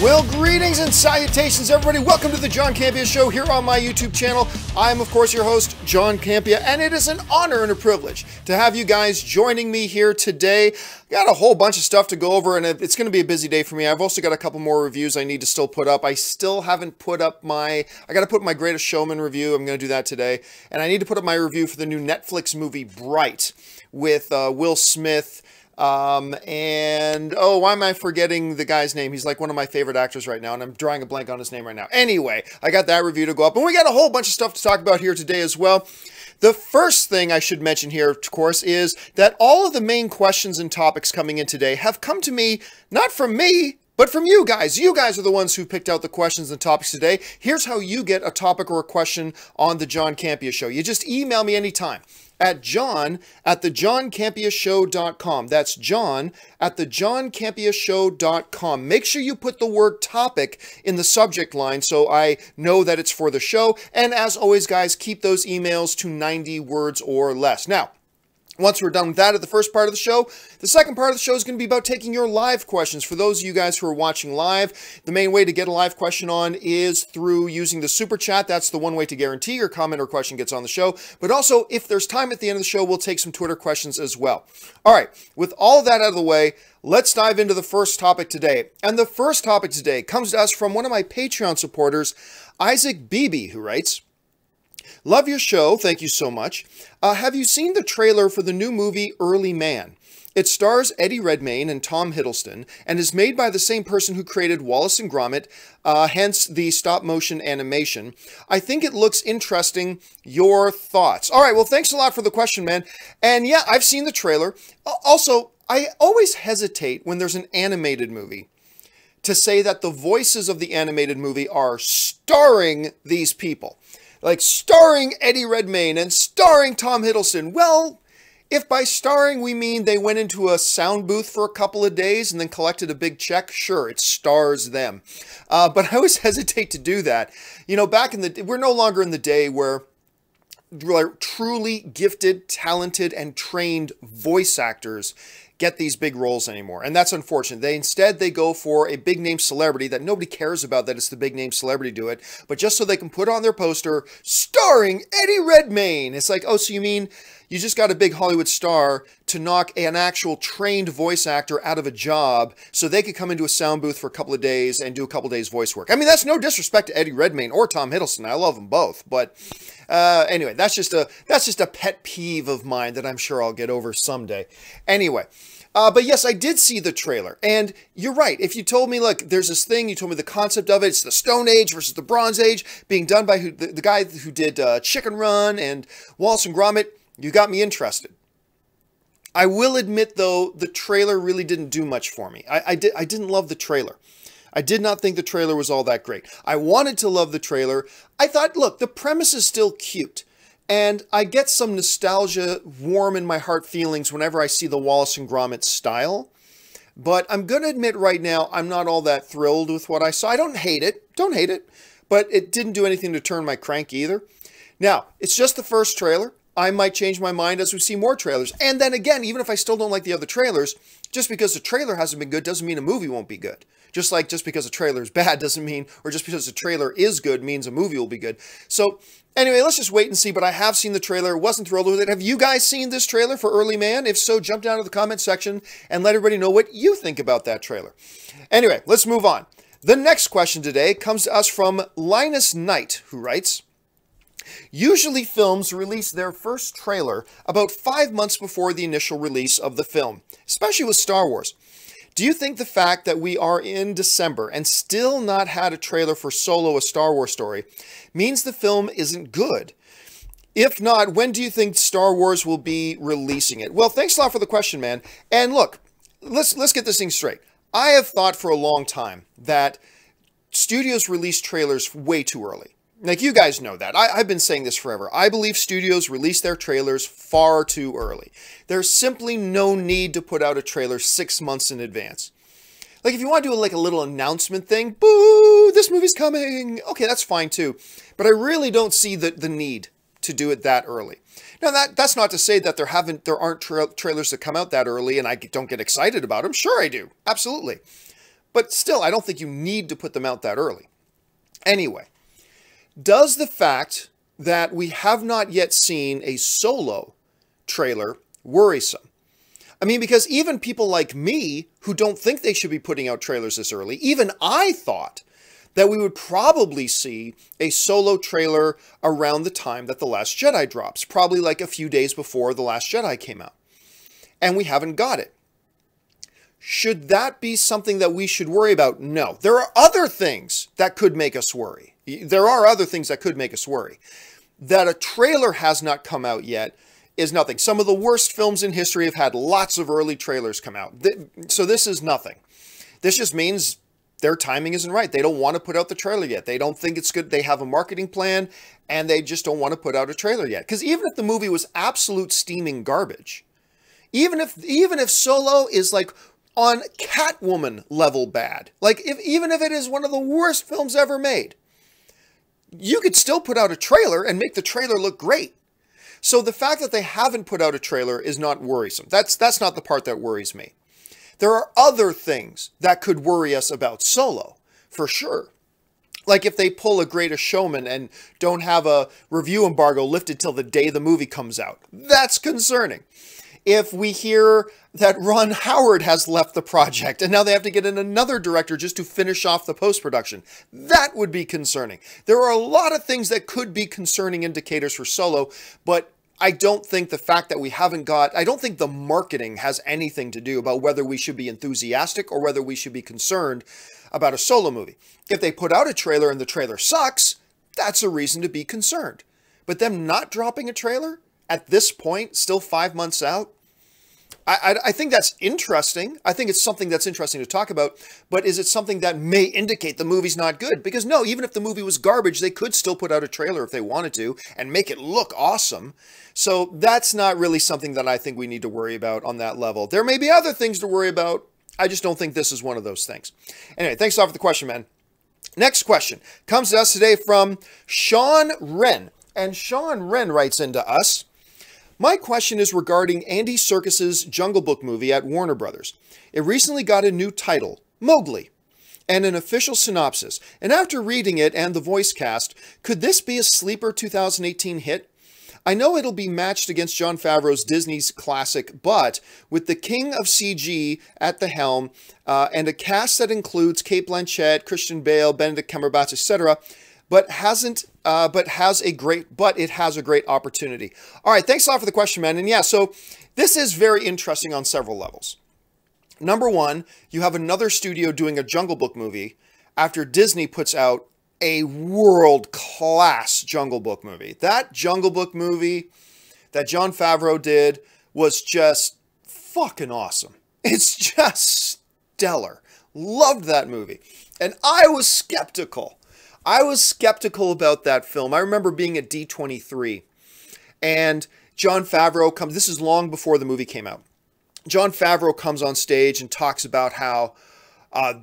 Well, greetings and salutations, everybody. Welcome to the John Campea Show here on my YouTube channel. I'm, of course, your host, John Campea, and it is an honor and a privilege to have you guys joining me here today. Got a whole bunch of stuff to go over, and it's going to be a busy day for me. I've also got a couple more reviews I need to still put up. I still haven't put up I got to put my Greatest Showman review. I'm going to do that today. And I need to put up my review for the new Netflix movie, Bright, with Will Smith. Why am I forgetting the guy's name? He's like one of my favorite actors right now, and I'm drawing a blank on his name right now. Anyway, I got that review to go up, and we got a whole bunch of stuff to talk about here today as well. The first thing I should mention here, of course, is that all of the main questions and topics coming in today have come to me, not from me, but from you guys. You guys are the ones who picked out the questions and topics today. Here's how you get a topic or a question on the John Campea Show. You just email me anytime at john@thejohncampeashow.com. That's john@thejohncampeashow.com. Make sure you put the word topic in the subject line so I know that it's for the show. And as always, guys, keep those emails to 90 words or less. Now, once we're done with that at the first part of the show, the second part of the show is going to be about taking your live questions. For those of you guys who are watching live, the main way to get a live question on is through using the super chat. That's the one way to guarantee your comment or question gets on the show. But also, if there's time at the end of the show, we'll take some Twitter questions as well. All right, with all that out of the way, let's dive into the first topic today. And the first topic today comes to us from one of my Patreon supporters, Isaac Beebe, who writes, "Love your show. Thank you so much. Have you seen the trailer for the new movie Early Man? It stars Eddie Redmayne and Tom Hiddleston and is made by the same person who created Wallace and Gromit, hence the stop-motion animation. I think it looks interesting. Your thoughts?" All right, well, thanks a lot for the question, man. And yeah, I've seen the trailer. Also, I always hesitate when there's an animated movie to say that the voices of the animated movie are starring these people. Like starring Eddie Redmayne and starring Tom Hiddleston. Well, if by starring we mean they went into a sound booth for a couple of days and then collected a big check, sure, it stars them. But I always hesitate to do that. You know, we're no longer in the day where truly gifted, talented, and trained voice actors get these big roles anymore. And that's unfortunate. Instead, they go for a big name celebrity that nobody cares about, that it's the big name celebrity do it, but just so they can put on their poster, starring Eddie Redmayne. It's like, oh, so you mean you just got a big Hollywood star to knock an actual trained voice actor out of a job so they could come into a sound booth for a couple of days and do a couple of days voice work. I mean, that's no disrespect to Eddie Redmayne or Tom Hiddleston. I love them both. But anyway, that's just a pet peeve of mine that I'm sure I'll get over someday. Anyway. But yes, I did see the trailer, and you're right. If you told me, look, there's this thing, you told me the concept of it, it's the Stone Age versus the Bronze Age, being done by the guy who did Chicken Run and Wallace and Gromit, you got me interested. I will admit, though, the trailer really didn't do much for me. I didn't love the trailer. I did not think the trailer was all that great. I wanted to love the trailer. I thought, look, the premise is still cute. And I get some nostalgia, warm in my heart feelings whenever I see the Wallace and Gromit style. But I'm going to admit right now, I'm not all that thrilled with what I saw. I don't hate it. But it didn't do anything to turn my crank either. Now, it's just the first trailer. I might change my mind as we see more trailers. And then again, even if I still don't like the other trailers, just because the trailer hasn't been good doesn't mean a movie won't be good. Just because a trailer is bad doesn't mean, or just because the trailer is good means a movie will be good. So anyway, let's just wait and see. But I have seen the trailer, wasn't thrilled with it. Have you guys seen this trailer for Early Man? If so, jump down to the comment section and let everybody know what you think about that trailer. Anyway, let's move on. The next question today comes to us from Linus Knight, who writes, "Usually films release their first trailer about 5 months before the initial release of the film, especially with Star Wars. Do you think the fact that we are in December and still not had a trailer for Solo, a Star Wars story, means the film isn't good? If not, when do you think Star Wars will be releasing it?" Well, thanks a lot for the question, man. And look, let's get this thing straight. I have thought for a long time that studios release trailers way too early. Like, you guys know that. I've been saying this forever. I believe studios release their trailers far too early. There's simply no need to put out a trailer 6 months in advance. Like, if you want to do like a little announcement thing, boo, this movie's coming. Okay, that's fine too. But I really don't see the need to do it that early. Now, that's not to say that there aren't trailers that come out that early and I don't get excited about them. Sure I do. Absolutely. But still, I don't think you need to put them out that early. Anyway, does the fact that we have not yet seen a Solo trailer worrisome? I mean, because even people like me who don't think they should be putting out trailers this early, even I thought that we would probably see a Solo trailer around the time that The Last Jedi drops, probably like a few days before The Last Jedi came out. And we haven't got it. Should that be something that we should worry about? No. There are other things that could make us worry. There are other things that could make us worry. That a trailer has not come out yet is nothing. Some of the worst films in history have had lots of early trailers come out. So this is nothing. This just means their timing isn't right. They don't want to put out the trailer yet. They don't think it's good. They have a marketing plan and they just don't want to put out a trailer yet. Because even if the movie was absolute steaming garbage, even if Solo is like on Catwoman level bad, like even if it is one of the worst films ever made, you could still put out a trailer and make the trailer look great. So the fact that they haven't put out a trailer is not worrisome. That's not the part that worries me. There are other things that could worry us about Solo, for sure. Like if they pull a Greatest Showman and don't have a review embargo lifted till the day the movie comes out. That's concerning. If we hear that Ron Howard has left the project and now they have to get in another director just to finish off the post-production, that would be concerning. There are a lot of things that could be concerning indicators for Solo, but I don't think the fact that we haven't got, I don't think the marketing has anything to do about whether we should be enthusiastic or whether we should be concerned about a Solo movie. If they put out a trailer and the trailer sucks, that's a reason to be concerned. But them not dropping a trailer at this point, still 5 months out, I think that's interesting. I think it's something that's interesting to talk about, but is it something that may indicate the movie's not good? Because no, even if the movie was garbage, they could still put out a trailer if they wanted to and make it look awesome. So that's not really something that I think we need to worry about on that level. There may be other things to worry about. I just don't think this is one of those things. Anyway, thanks a lot for the question, man. Next question comes to us today from Shaun Wren. And Shaun Wren writes into us, my question is regarding Andy Serkis's Jungle Book movie at Warner Brothers. It recently got a new title, Mowgli, and an official synopsis. And after reading it and the voice cast, could this be a sleeper 2018 hit? I know it'll be matched against Jon Favreau's Disney's classic, but with the king of CG at the helm and a cast that includes Cate Blanchett, Christian Bale, Benedict Cumberbatch, etc., but it has a great opportunity. All right, thanks a lot for the question, man. And yeah, so this is very interesting on several levels. Number one, you have another studio doing a Jungle Book movie after Disney puts out a world-class Jungle Book movie. That Jungle Book movie that Jon Favreau did was just fucking awesome. It's just stellar. Loved that movie. And I was skeptical. About that film. I remember being at D23 and Jon Favreau comes, this is long before the movie came out. Jon Favreau comes on stage and talks about how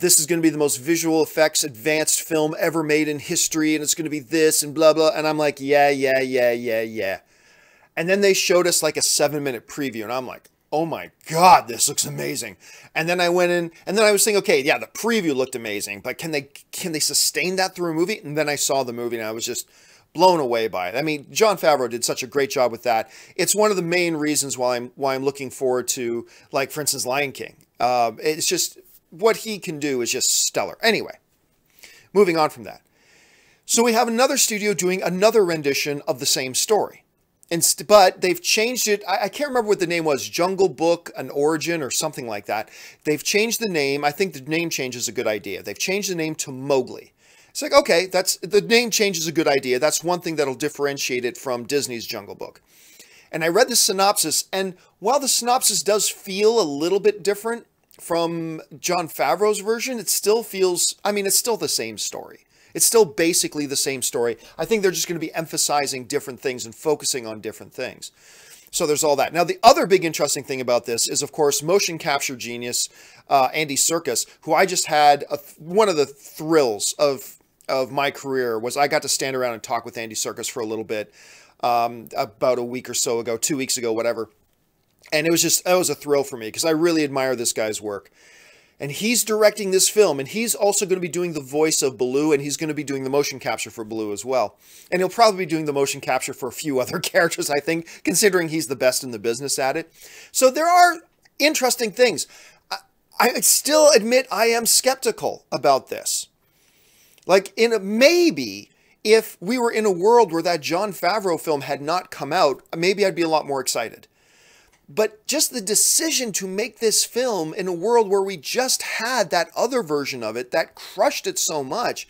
this is going to be the most visual effects advanced film ever made in history and it's going to be this and blah, blah. And I'm like, yeah. And then they showed us like a 7-minute preview and I'm like, oh my God, this looks amazing. And then I went in and then I was thinking, okay, yeah, the preview looked amazing, but can they sustain that through a movie? And then I saw the movie and I was just blown away by it. I mean, Jon Favreau did such a great job with that. It's one of the main reasons why I'm looking forward to, like, for instance, Lion King. It's just, what he can do is just stellar. Anyway, moving on from that. So we have another studio doing another rendition of the same story. But they've changed it. I can't remember what the name was. Jungle Book, an Origin, or something like that. They've changed the name. I think the name change is a good idea. They've changed the name to Mowgli. It's like, okay, the name change is a good idea. That's one thing that'll differentiate it from Disney's Jungle Book. And I read the synopsis, and while the synopsis does feel a little bit different from Jon Favreau's version, it still feels, I mean, it's still the same story. It's still basically the same story. I think they're just going to be emphasizing different things and focusing on different things. So there's all that. Now, the other big interesting thing about this is, of course, motion capture genius Andy Serkis, who I just had one of the thrills of my career was I got to stand around and talk with Andy Serkis for a little bit about a week or so ago, 2 weeks ago, whatever. And it was a thrill for me because I really admire this guy's work. And he's directing this film, and he's also going to be doing the voice of Baloo, and he's going to be doing the motion capture for Baloo as well. And he'll probably be doing the motion capture for a few other characters, I think, considering he's the best in the business at it. So there are interesting things. I still admit I am skeptical about this. Like, maybe if we were in a world where that Jon Favreau film had not come out, maybe I'd be a lot more excited. But just the decision to make this film in a world where we just had that other version of it that crushed it so much,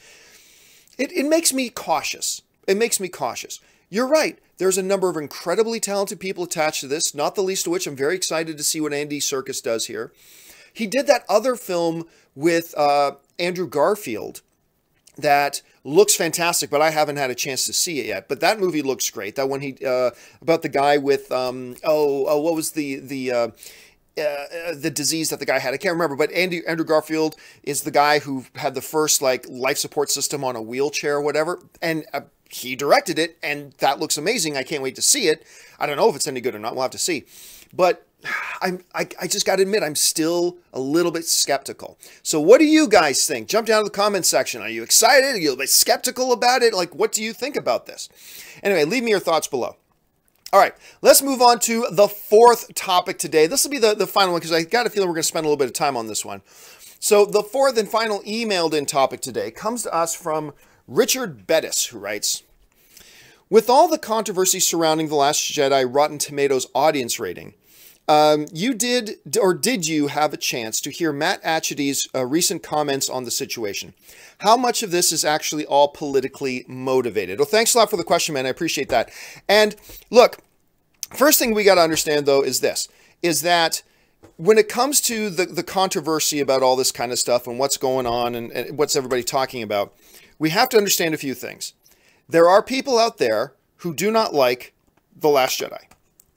it makes me cautious. It makes me cautious. You're right. There's a number of incredibly talented people attached to this, not the least of which I'm very excited to see what Andy Serkis does here. He did that other film with Andrew Garfield that looks fantastic, but I haven't had a chance to see it yet. But that movie looks great. That one about the guy with what was the disease that the guy had? I can't remember. But Andrew Garfield is the guy who had the first like life support system on a wheelchair or whatever, and he directed it, and that looks amazing. I can't wait to see it. I don't know if it's any good or not. We'll have to see. But I just got to admit, I'm still a little bit skeptical. So what do you guys think? Jump down to the comments section. Are you excited? Are you a bit skeptical about it? Like, what do you think about this? Anyway, leave me your thoughts below. All right, let's move on to the fourth topic today. This will be the final one because I got a feeling we're going to spend a little bit of time on this one. So the fourth and final emailed in topic today comes to us from Richard Bettis, who writes, with all the controversy surrounding The Last Jedi Rotten Tomatoes audience rating, did you have a chance to hear Matt Atchity's recent comments on the situation? How much of this is actually all politically motivated? Well, thanks a lot for the question, man. I appreciate that. And look, first thing we got to understand, though, is this, is that when it comes to the controversy about all this kind of stuff and what's going on and what's everybody talking about, we have to understand a few things. There are people out there who do not like The Last Jedi.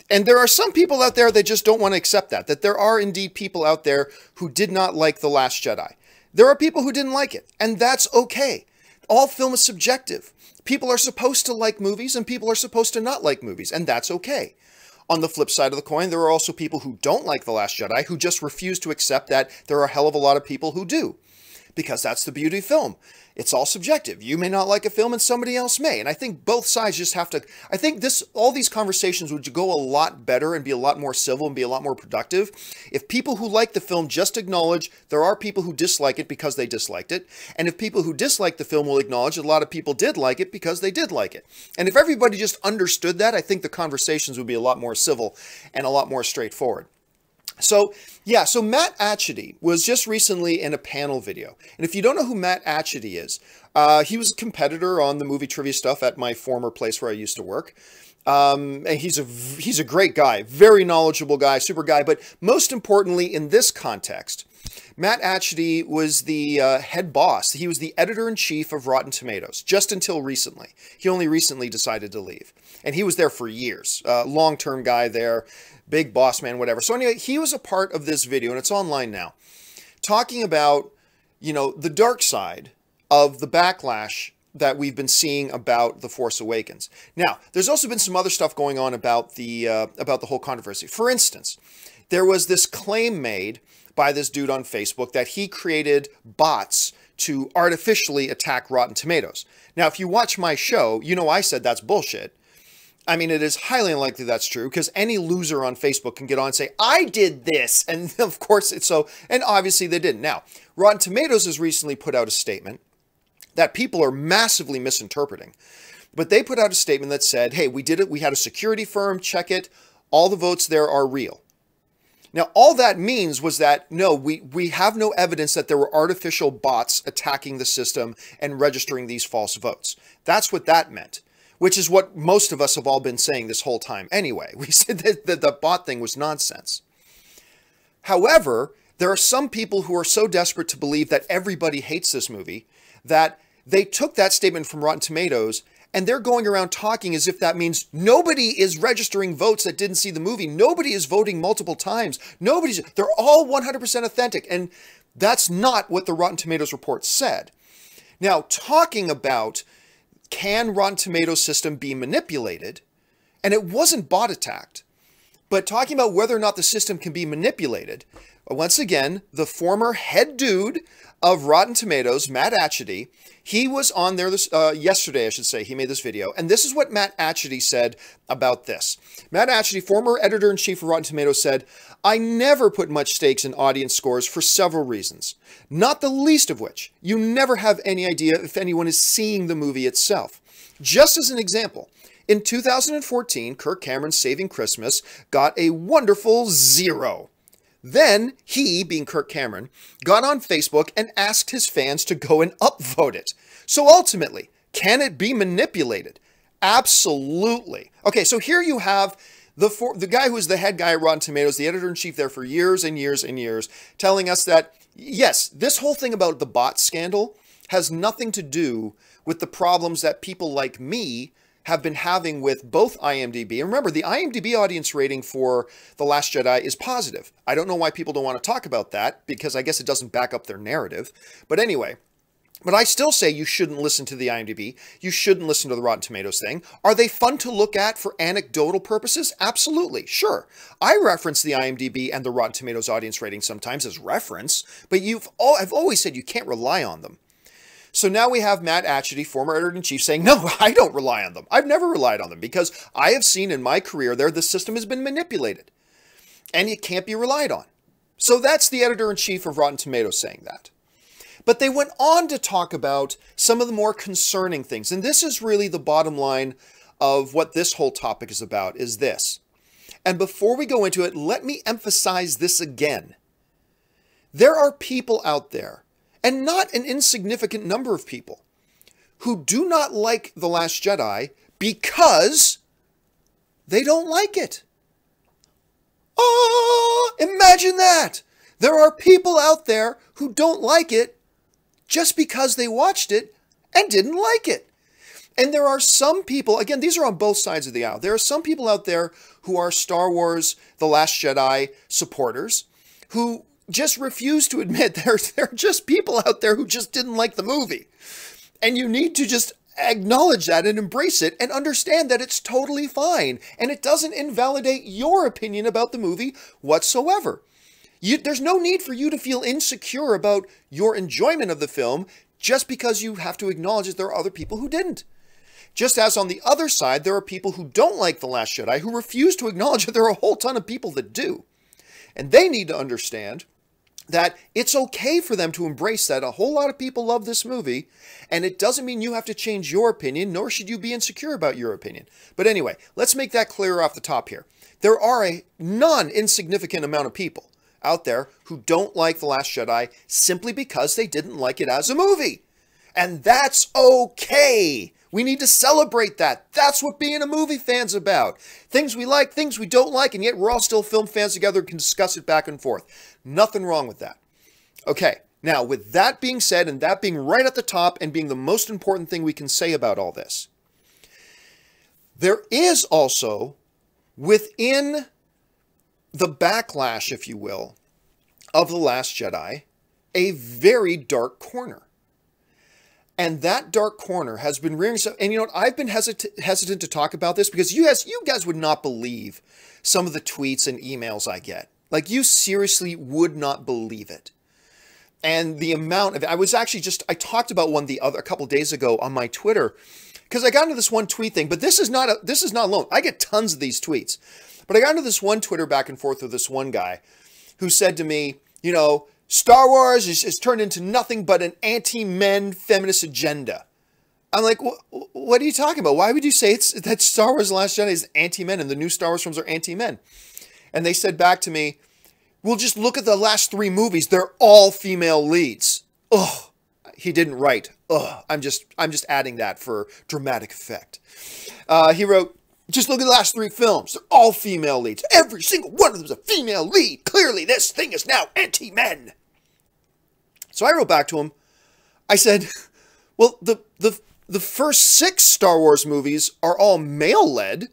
And there are some people out there that just don't want to accept that there are indeed people out there who did not like The Last Jedi. There are people who didn't like it, and that's okay. All film is subjective. People are supposed to like movies, and people are supposed to not like movies, and that's okay. On the flip side of the coin, there are also people who don't like The Last Jedi who just refuse to accept that there are a hell of a lot of people who do. Because that's the beauty of film. It's all subjective. You may not like a film and somebody else may. And I think both sides just have to, I think all these conversations would go a lot better and be a lot more civil and be a lot more productive if people who like the film just acknowledge there are people who dislike it because they disliked it. And if people who dislike the film will acknowledge a lot of people did like it because they did like it. And if everybody just understood that, I think the conversations would be a lot more civil and a lot more straightforward. So, yeah, so Matt Atchity was just recently in a panel video. And if you don't know who Matt Atchity is, he was a competitor on the movie trivia stuff at my former place where I used to work. And he's a great guy, very knowledgeable guy, super guy. But most importantly, in this context, Matt Atchity was the head boss. He was the editor-in-chief of Rotten Tomatoes, just until recently. He only recently decided to leave. And he was there for years, long-term guy there. Big boss man, whatever. So anyway, he was a part of this video, and it's online now, talking about, you know, the dark side of the backlash that we've been seeing about The Force Awakens. Now, there's also been some other stuff going on about the whole controversy. For instance, there was this claim made by this dude on Facebook that he created bots to artificially attack Rotten Tomatoes. Now, if you watch my show, you know I said that's bullshit. I mean, it is highly unlikely that's true because any loser on Facebook can get on and say, I did this. And of course it's so, and obviously they didn't. Now, Rotten Tomatoes has recently put out a statement that people are massively misinterpreting. But they put out a statement that said, hey, we did it. We had a security firm check it. All the votes there are real. Now, all that means was that, no, we have no evidence that there were artificial bots attacking the system and registering these false votes. That's what that meant. Which is what most of us have all been saying this whole time anyway. We said that the bot thing was nonsense. However, there are some people who are so desperate to believe that everybody hates this movie that they took that statement from Rotten Tomatoes and they're going around talking as if that means nobody is registering votes that didn't see the movie. Nobody is voting multiple times. They're all 100% authentic. And that's not what the Rotten Tomatoes report said. Now, talking about can Rotten Tomatoes system be manipulated? And it wasn't bot attacked. But talking about whether or not the system can be manipulated, once again, the former head dude of Rotten Tomatoes, Matt Atchity, he was on there yesterday, I should say. He made this video. And this is what Matt Atchity said about this. Matt Atchity, former editor-in-chief of Rotten Tomatoes, said, "I never put much stakes in audience scores for several reasons. Not the least of which, you never have any idea if anyone is seeing the movie itself. Just as an example, in 2014, Kirk Cameron's Saving Christmas got a wonderful 0. Then he, being Kirk Cameron, got on Facebook and asked his fans to go and upvote it. So ultimately, can it be manipulated? Absolutely." Okay, so here you have the guy who was the head guy at Rotten Tomatoes, the editor-in-chief there for years and years and years, telling us that, yes, this whole thing about the bot scandal has nothing to do with the problems that people like me have been having with both IMDb. And remember, the IMDb audience rating for The Last Jedi is positive. I don't know why people don't want to talk about that, because I guess it doesn't back up their narrative. But anyway, but I still say you shouldn't listen to the IMDb. You shouldn't listen to the Rotten Tomatoes thing. Are they fun to look at for anecdotal purposes? Absolutely, sure. I reference the IMDb and the Rotten Tomatoes audience rating sometimes as reference, but I've always said you can't rely on them. So now we have Matt Atchity, former editor-in-chief, saying, no, I don't rely on them. I've never relied on them because I have seen in my career there the system has been manipulated and it can't be relied on. So that's the editor-in-chief of Rotten Tomatoes saying that. But they went on to talk about some of the more concerning things. And this is really the bottom line of what this whole topic is about, is this. And before we go into it, let me emphasize this again. There are people out there, and not an insignificant number of people, who do not like The Last Jedi because they don't like it. Oh, imagine that! There are people out there who don't like it just because they watched it and didn't like it. And there are some people, again, these are on both sides of the aisle. There are some people out there who are Star Wars, The Last Jedi supporters who just refuse to admit there are just people out there who just didn't like the movie. And you need to just acknowledge that and embrace it and understand that it's totally fine. And it doesn't invalidate your opinion about the movie whatsoever. There's no need for you to feel insecure about your enjoyment of the film just because you have to acknowledge that there are other people who didn't. Just as on the other side, there are people who don't like The Last Jedi who refuse to acknowledge that there are a whole ton of people that do. And they need to understand that it's okay for them to embrace that a whole lot of people love this movie, and it doesn't mean you have to change your opinion, nor should you be insecure about your opinion. But anyway, let's make that clear off the top here. There are a non-insignificant amount of people out there who don't like The Last Jedi simply because they didn't like it as a movie. And that's okay. We need to celebrate that. That's what being a movie fan's about. Things we like, things we don't like, and yet we're all still film fans together and can discuss it back and forth. Nothing wrong with that. Okay, now with that being said, and that being right at the top and being the most important thing we can say about all this, there is also, within the backlash, if you will, of The Last Jedi, a very dark corner. And that dark corner has been rearing itself. And you know what? I've been hesitant to talk about this because you guys would not believe some of the tweets and emails I get. Like, you seriously would not believe it. And the amount of it, I talked about one a couple days ago on my Twitter because I got into this one tweet thing, but this is not alone. I get tons of these tweets. But I got into this one Twitter back and forth with this one guy who said to me, you know, Star Wars is turned into nothing but an anti-men feminist agenda. I'm like, what are you talking about? Why would you say that Star Wars The Last Jedi is anti-men and the new Star Wars films are anti-men? And they said back to me, well, just look at the last 3 movies. They're all female leads. Ugh. He didn't write. Ugh. I'm just adding that for dramatic effect. He wrote, just look at the last 3 films. They're all female leads. Every single one of them is a female lead. Clearly, this thing is now anti-men. So I wrote back to him. I said, well, the first 6 Star Wars movies are all male-led.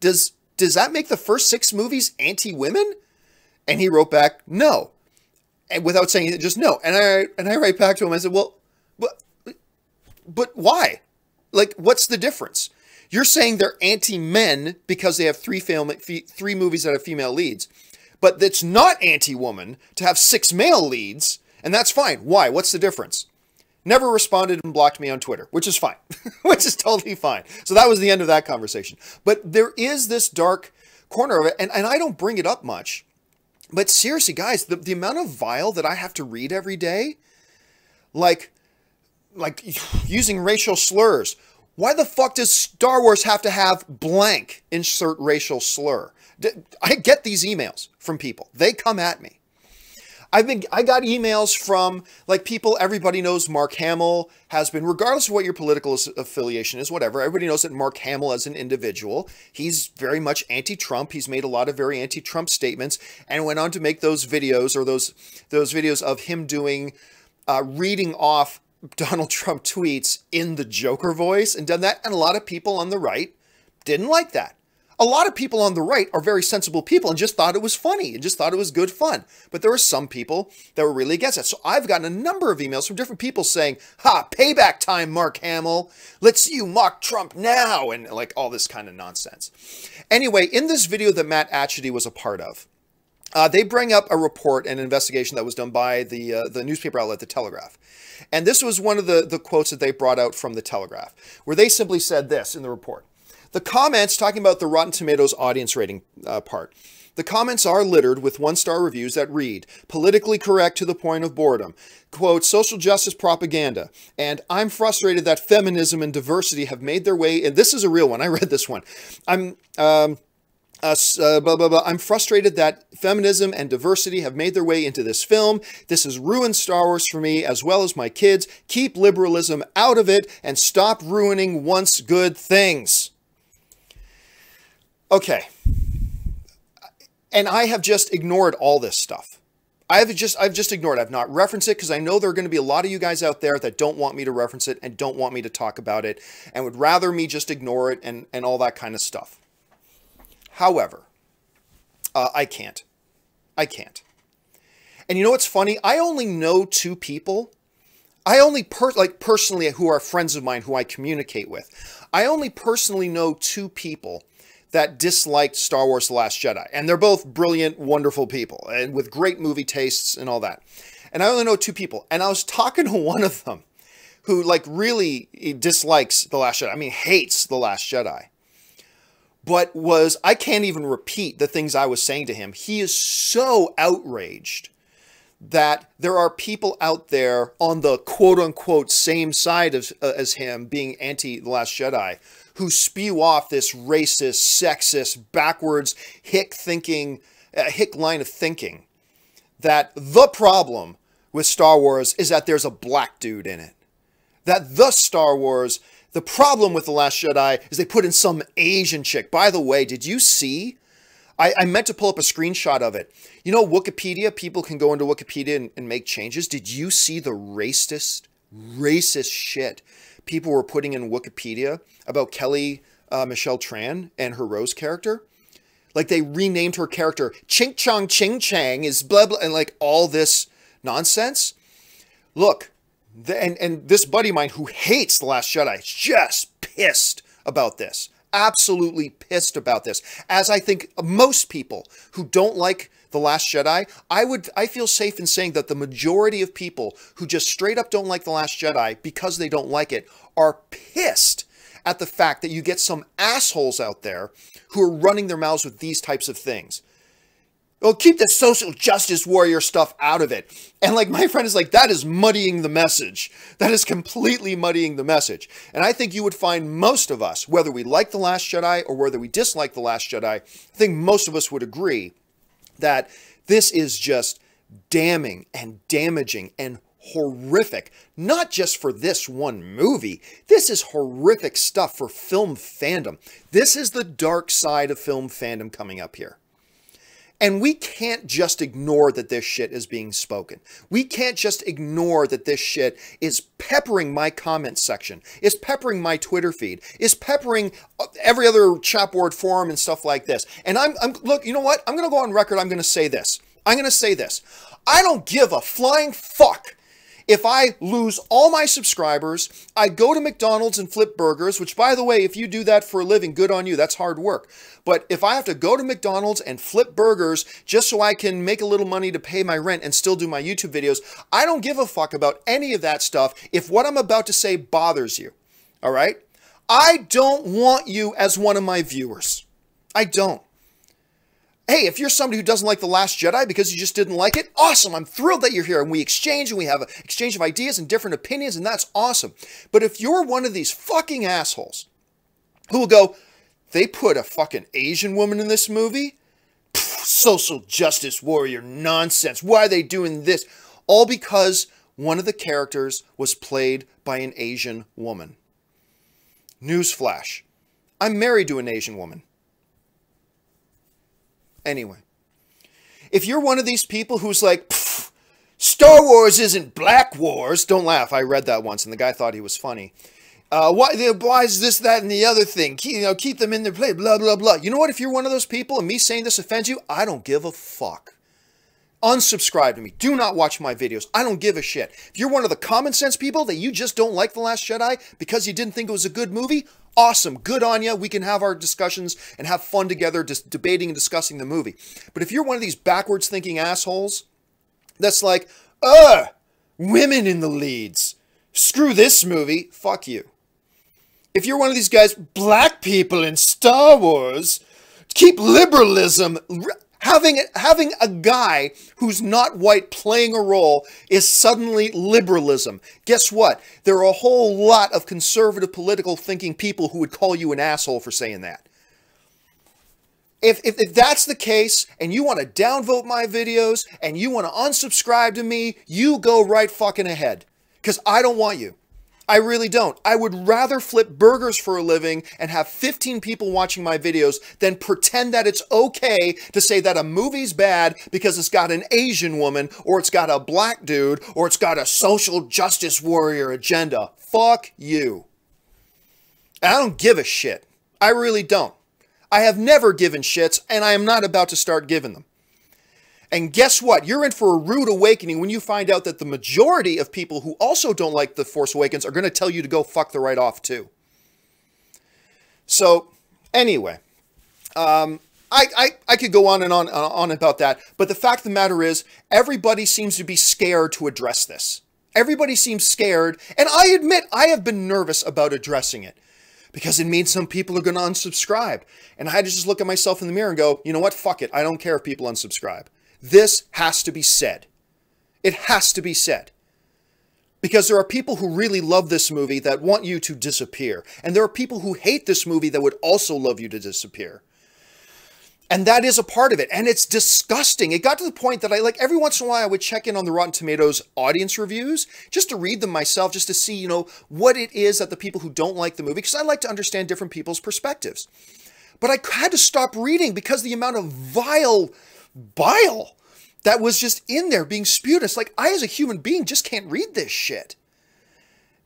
Does that make the first 6 movies anti-women? And he wrote back, no. And without saying it, just no. And I write back to him. I said, well, but why? Like, what's the difference? You're saying they're anti-men because they have 3 movies that have female leads. but it's not anti-woman to have 6 male leads, and that's fine. Why? What's the difference? Never responded and blocked me on Twitter, which is fine, which is totally fine. So that was the end of that conversation. But there is this dark corner of it, and I don't bring it up much. But seriously, guys, the amount of vile that I have to read every day, like using racial slurs. Why the fuck does Star Wars have to have blank insert racial slur? I get these emails from people. They come at me. I got emails from like people, everybody knows Mark Hamill has been, regardless of what your political affiliation is, whatever, everybody knows that Mark Hamill as an individual, he's very much anti-Trump. He's made a lot of very anti-Trump statements and went on to make those videos, or those videos of him doing, reading off Donald Trump tweets in the Joker voice, and done that. And a lot of people on the right didn't like that. A lot of people on the right are very sensible people and just thought it was funny and just thought it was good fun. But there were some people that were really against it. So I've gotten a number of emails from different people saying, ha, payback time, Mark Hamill. Let's see you mock Trump now. And like all this kind of nonsense. Anyway, in this video that Matt Atchity was a part of, they bring up a report, an investigation that was done by the newspaper outlet, The Telegraph. And this was one of the quotes that they brought out from The Telegraph, where they simply said this in the report. The comments, talking about the Rotten Tomatoes audience rating part, the comments are littered with 1-star reviews that read, politically correct to the point of boredom, quote, social justice propaganda, and I'm frustrated that feminism and diversity have made their way, and this is a real one, I read this one, I'm frustrated that feminism and diversity have made their way into this film. This has ruined Star Wars for me as well as my kids. Keep liberalism out of it and stop ruining once good things. Okay. And I have just ignored all this stuff. I've just ignored it. I've not referenced it because I know there are going to be a lot of you guys out there that don't want me to reference it and don't want me to talk about it and would rather me just ignore it and all that kind of stuff. However, I can't. I can't. And you know what's funny? I only know 2 people. I only personally, who are friends of mine who I communicate with. I only personally know 2 people that disliked Star Wars The Last Jedi. And they're both brilliant, wonderful people and with great movie tastes and all that. And I only know 2 people. And I was talking to one of them who like really dislikes The Last Jedi. I mean, hates The Last Jedi. But I can't even repeat the things I was saying to him. He is so outraged that there are people out there on the quote-unquote same side as him, being anti-The Last Jedi, who spew off this racist, sexist, backwards, hick line of thinking, that the problem with Star Wars is that there's a black dude in it. That the problem with The Last Jedi is they put in some Asian chick. By the way, did you see? I meant to pull up a screenshot of it. You know, Wikipedia, people can go into Wikipedia and make changes. Did you see the racist shit people were putting in Wikipedia about Kelly Michelle Tran and her Rose character? Like they renamed her character Ching Chong Ching Chang is blah blah, and like all this nonsense. Look, and this buddy of mine who hates The Last Jedi is just pissed about this. Absolutely pissed about this. As I think most people who don't like The Last Jedi, I feel safe in saying that the majority of people who just straight up don't like The Last Jedi because they don't like it are pissed at the fact that you get some assholes out there who are running their mouths with these types of things. Well, keep the social justice warrior stuff out of it. And like my friend is like, that is muddying the message. That is completely muddying the message. And I think you would find most of us, whether we like The Last Jedi or whether we dislike The Last Jedi, I think most of us would agree that this is just damning and damaging and horrific. Not just for this one movie. This is horrific stuff for film fandom. This is the dark side of film fandom coming up here. And we can't just ignore that this shit is being spoken. We can't just ignore that this shit is peppering my comment section, is peppering my Twitter feed, is peppering every other chat board forum and stuff like this. And look, you know what? I'm going to go on record. I'm going to say this. I don't give a flying fuck If I lose all my subscribers, I go to McDonald's and flip burgers, which, by the way, if you do that for a living, good on you. That's hard work. But if I have to go to McDonald's and flip burgers just so I can make a little money to pay my rent and still do my YouTube videos, I don't give a fuck about any of that stuff if what I'm about to say bothers you. All right? I don't want you as one of my viewers. I don't. Hey, if you're somebody who doesn't like The Last Jedi because you just didn't like it, awesome. I'm thrilled that you're here and we exchange and we have an exchange of ideas and different opinions, and that's awesome. But if you're one of these fucking assholes who will go, they put a fucking Asian woman in this movie? Pfft, social justice warrior nonsense. Why are they doing this? All because one of the characters was played by an Asian woman. Newsflash. I'm married to an Asian woman. Anyway, if you're one of these people who's like, Star Wars isn't Black Wars, don't laugh. I read that once and the guy thought he was funny. Why is this, that, and the other thing? Keep them in their place, blah, blah, blah. You know what? If you're one of those people and me saying this offends you, I don't give a fuck. Unsubscribe to me. Do not watch my videos. I don't give a shit. If you're one of the common sense people that you just don't like The Last Jedi because you didn't think it was a good movie, awesome. Good on you. We can have our discussions and have fun together just debating and discussing the movie. But if you're one of these backwards thinking assholes that's like, women in the leads. Screw this movie. Fuck you. If you're one of these guys, black people in Star Wars, keep liberalism. Having a guy who's not white playing a role is suddenly liberalism. Guess what? There are a whole lot of conservative political thinking people who would call you an asshole for saying that. If that's the case, and you want to downvote my videos, and you want to unsubscribe to me, you go right fucking ahead. Because I don't want you. I really don't. I would rather flip burgers for a living and have 15 people watching my videos than pretend that it's okay to say that a movie's bad because it's got an Asian woman, or it's got a black dude, or it's got a social justice warrior agenda. Fuck you. And I don't give a shit. I really don't. I have never given shits, and I am not about to start giving them. And guess what? You're in for a rude awakening when you find out that the majority of people who also don't like The Force Awakens are going to tell you to go fuck the right off too. So, anyway, I could go on and on about that, but the fact of the matter is, everybody seems to be scared to address this. Everybody seems scared, and I admit I have been nervous about addressing it, because it means some people are going to unsubscribe. And I had to just look at myself in the mirror and go, you know what? Fuck it. I don't care if people unsubscribe. This has to be said. It has to be said. Because there are people who really love this movie that want you to disappear. And there are people who hate this movie that would also love you to disappear. And that is a part of it. And it's disgusting. It got to the point that every once in a while I would check in on the Rotten Tomatoes audience reviews just to read them myself, just to see, what it is that the people who don't like the movie, because I like to understand different people's perspectives. But I had to stop reading because the amount of vile bile that was just in there being spewed. It's like, I as a human being just can't read this shit.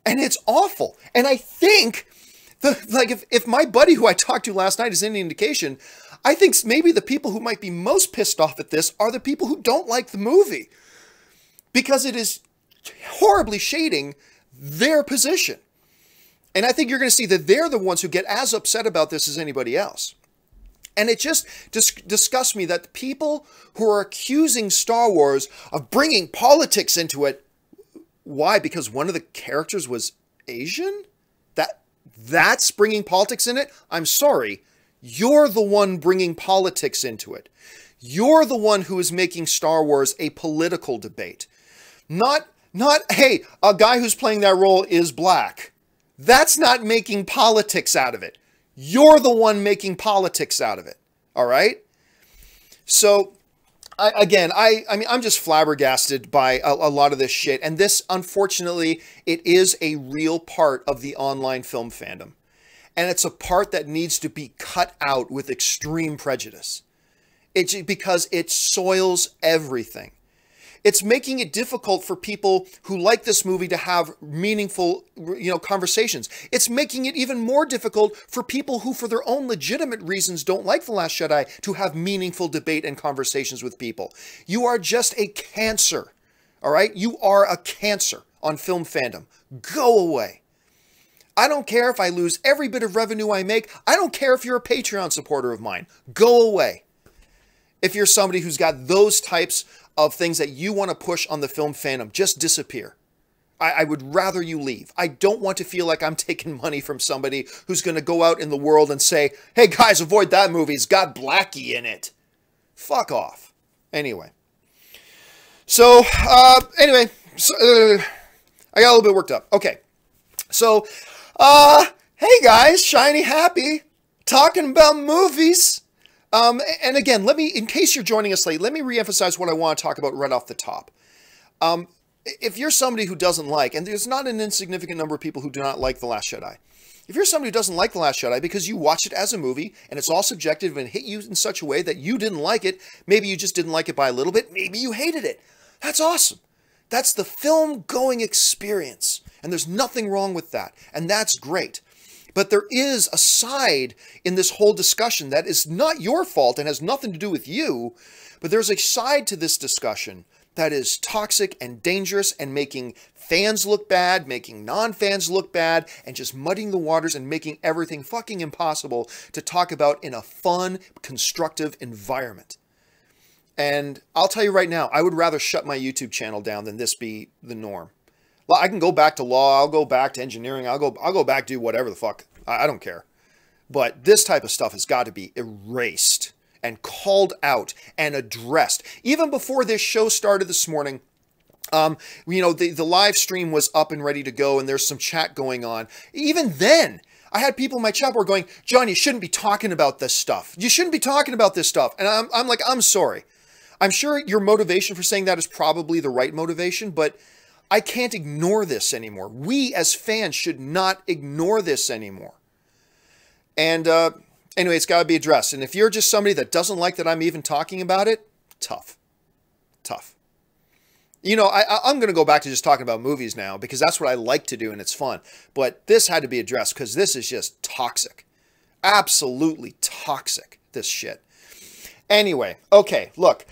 And it's awful. And I think, if my buddy who I talked to last night is any indication, I think maybe the people who might be most pissed off at this are the people who don't like the movie. Because it is horribly shading their position. And I think you're going to see that they're the ones who get as upset about this as anybody else. And it just disgusts me that the people who are accusing Star Wars of bringing politics into it, why? Because one of the characters was Asian? That's bringing politics in it? I'm sorry. You're the one bringing politics into it. You're the one who is making Star Wars a political debate. Not, hey, a guy who's playing that role is black. That's not making politics out of it. You're the one making politics out of it. All right? So, I'm just flabbergasted by a lot of this shit. And this, unfortunately, it is a real part of the online film fandom. And it's a part that needs to be cut out with extreme prejudice. Because it soils everything. It's making it difficult for people who like this movie to have meaningful, conversations. It's making it even more difficult for people who, for their own legitimate reasons, don't like The Last Jedi to have meaningful debate and conversations with people. You are just a cancer, All right? You are a cancer on film fandom. Go away. I don't care if I lose every bit of revenue I make. I don't care if you're a Patreon supporter of mine. Go away. If you're somebody who's got those types of things that you want to push on the film fandom, just disappear. I would rather you leave. I don't want to feel like I'm taking money from somebody who's going to go out in the world and say, hey guys, avoid that movie. It's got Blackie in it. Fuck off. Anyway. So, I got a little bit worked up. Okay. So, hey guys, Shiny Happy, talking about movies. And again, in case you're joining us late, let me reemphasize what I want to talk about right off the top. If you're somebody who doesn't like, and there's not an insignificant number of people who do not like The Last Jedi. If you're somebody who doesn't like The Last Jedi because you watched it as a movie and it's all subjective and hit you in such a way that you didn't like it, maybe you just didn't like it by a little bit, maybe you hated it. That's awesome. That's the film-going experience. And there's nothing wrong with that. And that's great. But there is a side in this whole discussion that is not your fault and has nothing to do with you, but there's a side to this discussion that is toxic and dangerous and making fans look bad, making non-fans look bad, and just muddying the waters and making everything fucking impossible to talk about in a fun, constructive environment. And I'll tell you right now, I would rather shut my YouTube channel down than this be the norm. I can go back to law, I'll go back to engineering, I'll go back do whatever the fuck. I don't care. But this type of stuff has got to be erased and called out and addressed. Even before this show started this morning, the live stream was up and ready to go and there's some chat going on. Even then, I had people in my chat were going, John, you shouldn't be talking about this stuff. You shouldn't be talking about this stuff. And I'm like, I'm sorry. I'm sure your motivation for saying that is probably the right motivation, but I can't ignore this anymore. We as fans should not ignore this anymore. And anyway, it's got to be addressed. And if you're just somebody that doesn't like that I'm even talking about it, tough. Tough. You know, I'm going to go back to just talking about movies now because that's what I like to do and it's fun. But this had to be addressed because this is just toxic. Absolutely toxic, this shit. Anyway, okay, look.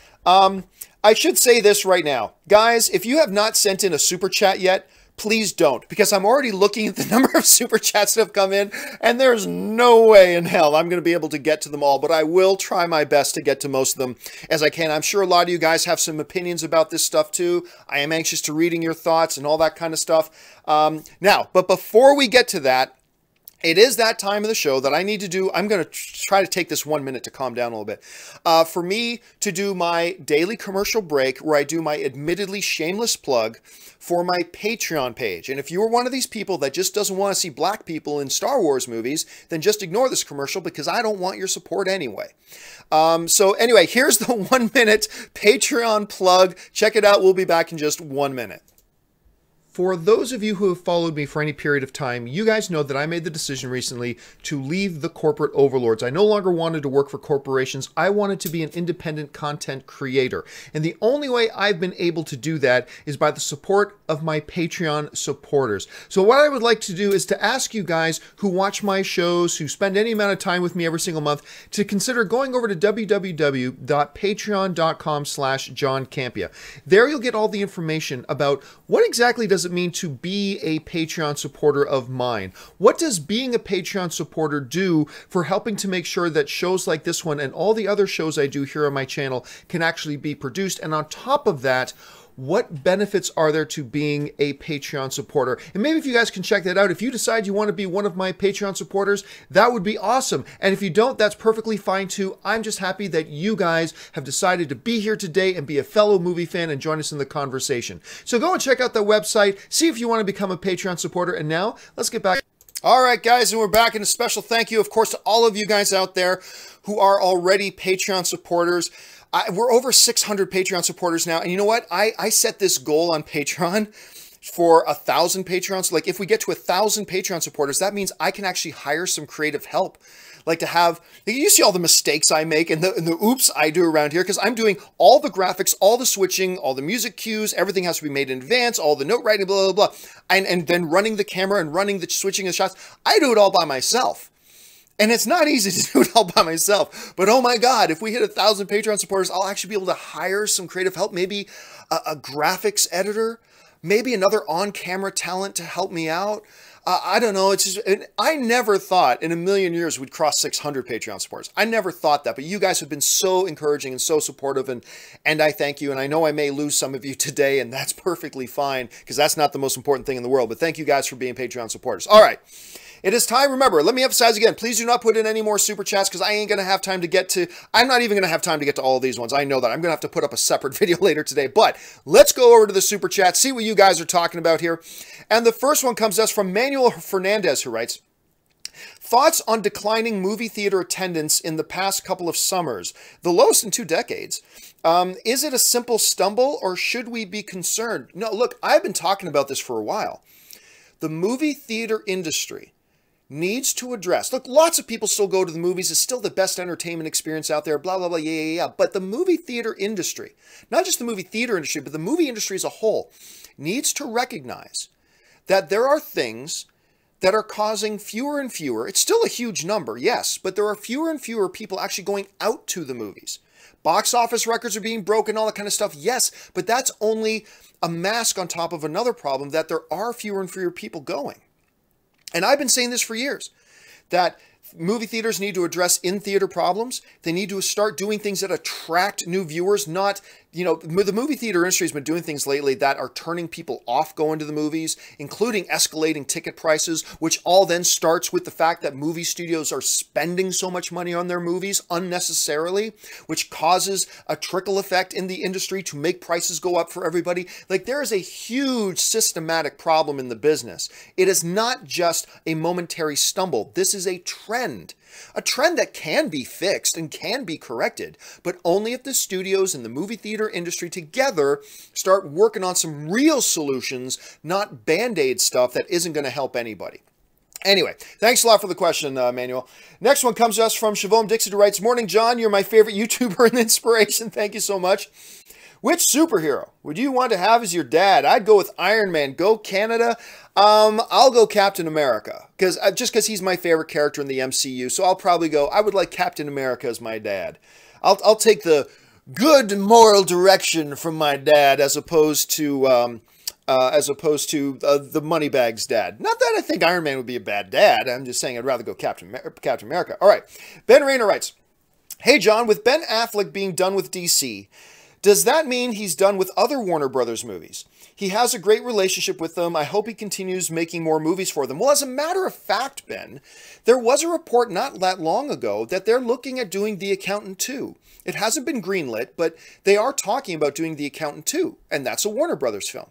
I should say this right now. Guys, if you have not sent in a super chat yet, please don't, because I'm already looking at the number of super chats that have come in, and there's no way in hell I'm going to be able to get to them all, but I will try my best to get to most of them as I can. I'm sure a lot of you guys have some opinions about this stuff too. I am anxious to reading your thoughts and all that kind of stuff. But before we get to that, it is that time of the show that I need to do. I'm going to try to take this 1 minute to calm down a little bit. For me to do my daily commercial break where I do my admittedly shameless plug for my Patreon page. And if you are one of these people that just doesn't want to see black people in Star Wars movies, then just ignore this commercial because I don't want your support anyway. So anyway, here's the 1 minute Patreon plug. Check it out. We'll be back in just 1 minute. For those of you who have followed me for any period of time, you guys know that I made the decision recently to leave the corporate overlords. I no longer wanted to work for corporations. I wanted to be an independent content creator. And the only way I've been able to do that is by the support of my Patreon supporters. So what I would like to do is to ask you guys who watch my shows, who spend any amount of time with me every single month, to consider going over to www.patreon.com/John Campea. There you'll get all the information about what exactly does it mean to be a Patreon supporter of mine? What does being a Patreon supporter do for helping to make sure that shows like this one and all the other shows I do here on my channel can actually be produced? And on top of that, what benefits are there to being a Patreon supporter? And maybe if you guys can check that out, if you decide you want to be one of my Patreon supporters, that would be awesome. And if you don't, that's perfectly fine too. I'm just happy that you guys have decided to be here today and be a fellow movie fan and join us in the conversation. So go and check out the website, see if you want to become a Patreon supporter. And now let's get back. All right, guys, and we're back. And a special thank you, of course, to all of you guys out there who are already Patreon supporters. We're over 600 Patreon supporters now. And you know what? I set this goal on Patreon for 1,000 Patreons. Like if we get to 1,000 Patreon supporters, that means I can actually hire some creative help. Like to have, you see all the mistakes I make and the oops I do around here because I'm doing all the graphics, all the switching, all the music cues, everything has to be made in advance, all the note writing, blah, blah, blah. And then running the camera and running the switching of shots. I do it all by myself. And it's not easy to do it all by myself. But oh my God, if we hit 1,000 Patreon supporters, I'll actually be able to hire some creative help. Maybe a graphics editor, maybe another on-camera talent to help me out. I don't know. It's just, I never thought in a million years we'd cross 600 Patreon supporters. I never thought that, but you guys have been so encouraging and so supportive, and I thank you. And I know I may lose some of you today, and that's perfectly fine because that's not the most important thing in the world. But thank you guys for being Patreon supporters. All right. It is time. Remember, let me emphasize again, please do not put in any more super chats because I ain't going to have time to get to, I'm not even going to have time to get to all of these ones. I know that. I'm going to have to put up a separate video later today, but let's go over to the super chat, see what you guys are talking about here. And the first one comes to us from Manuel Fernandez, who writes, thoughts on declining movie theater attendance in the past couple of summers, the lowest in 2 decades. Is it a simple stumble or should we be concerned? No, look, I've been talking about this for a while. The movie theater industry needs to address, look, lots of people still go to the movies. It's still the best entertainment experience out there, blah, blah, blah, yeah. But the movie theater industry, not just the movie theater industry, but the movie industry as a whole, needs to recognize that there are things that are causing fewer and fewer. It's still a huge number, yes, but there are fewer and fewer people actually going out to the movies. Box office records are being broken, all that kind of stuff, yes, but that's only a mask on top of another problem, that there are fewer and fewer people going. And I've been saying this for years, that movie theaters need to address in-theater problems. They need to start doing things that attract new viewers, not, you know, the movie theater industry has been doing things lately that are turning people off going to the movies, including escalating ticket prices, which all then starts with the fact that movie studios are spending so much money on their movies unnecessarily, which causes a trickle effect in the industry to make prices go up for everybody. Like, there is a huge systematic problem in the business. It is not just a momentary stumble. This is a trend that can be fixed and can be corrected, but only if the studios and the movie theater industry together start working on some real solutions, not Band-Aid stuff that isn't going to help anybody. Anyway, thanks a lot for the question, Manuel. Next one comes to us from Siobhan Dixon, who writes, morning, John. You're my favorite YouTuber and inspiration. Thank you so much. Which superhero would you want to have as your dad? I'd go with Iron Man. Go Canada. I'll go Captain America just because he's my favorite character in the MCU. So I'll probably go. I would like Captain America as my dad. I'll take the good moral direction from my dad as opposed to the Moneybags dad. Not that I think Iron Man would be a bad dad. I'm just saying I'd rather go Captain America. All right. Ben Rayner writes, hey John, with Ben Affleck being done with DC, does that mean he's done with other Warner Brothers movies? He has a great relationship with them. I hope he continues making more movies for them. Well, as a matter of fact, Ben, there was a report not that long ago that they're looking at doing The Accountant 2. It hasn't been greenlit, but they are talking about doing The Accountant 2, and that's a Warner Brothers film.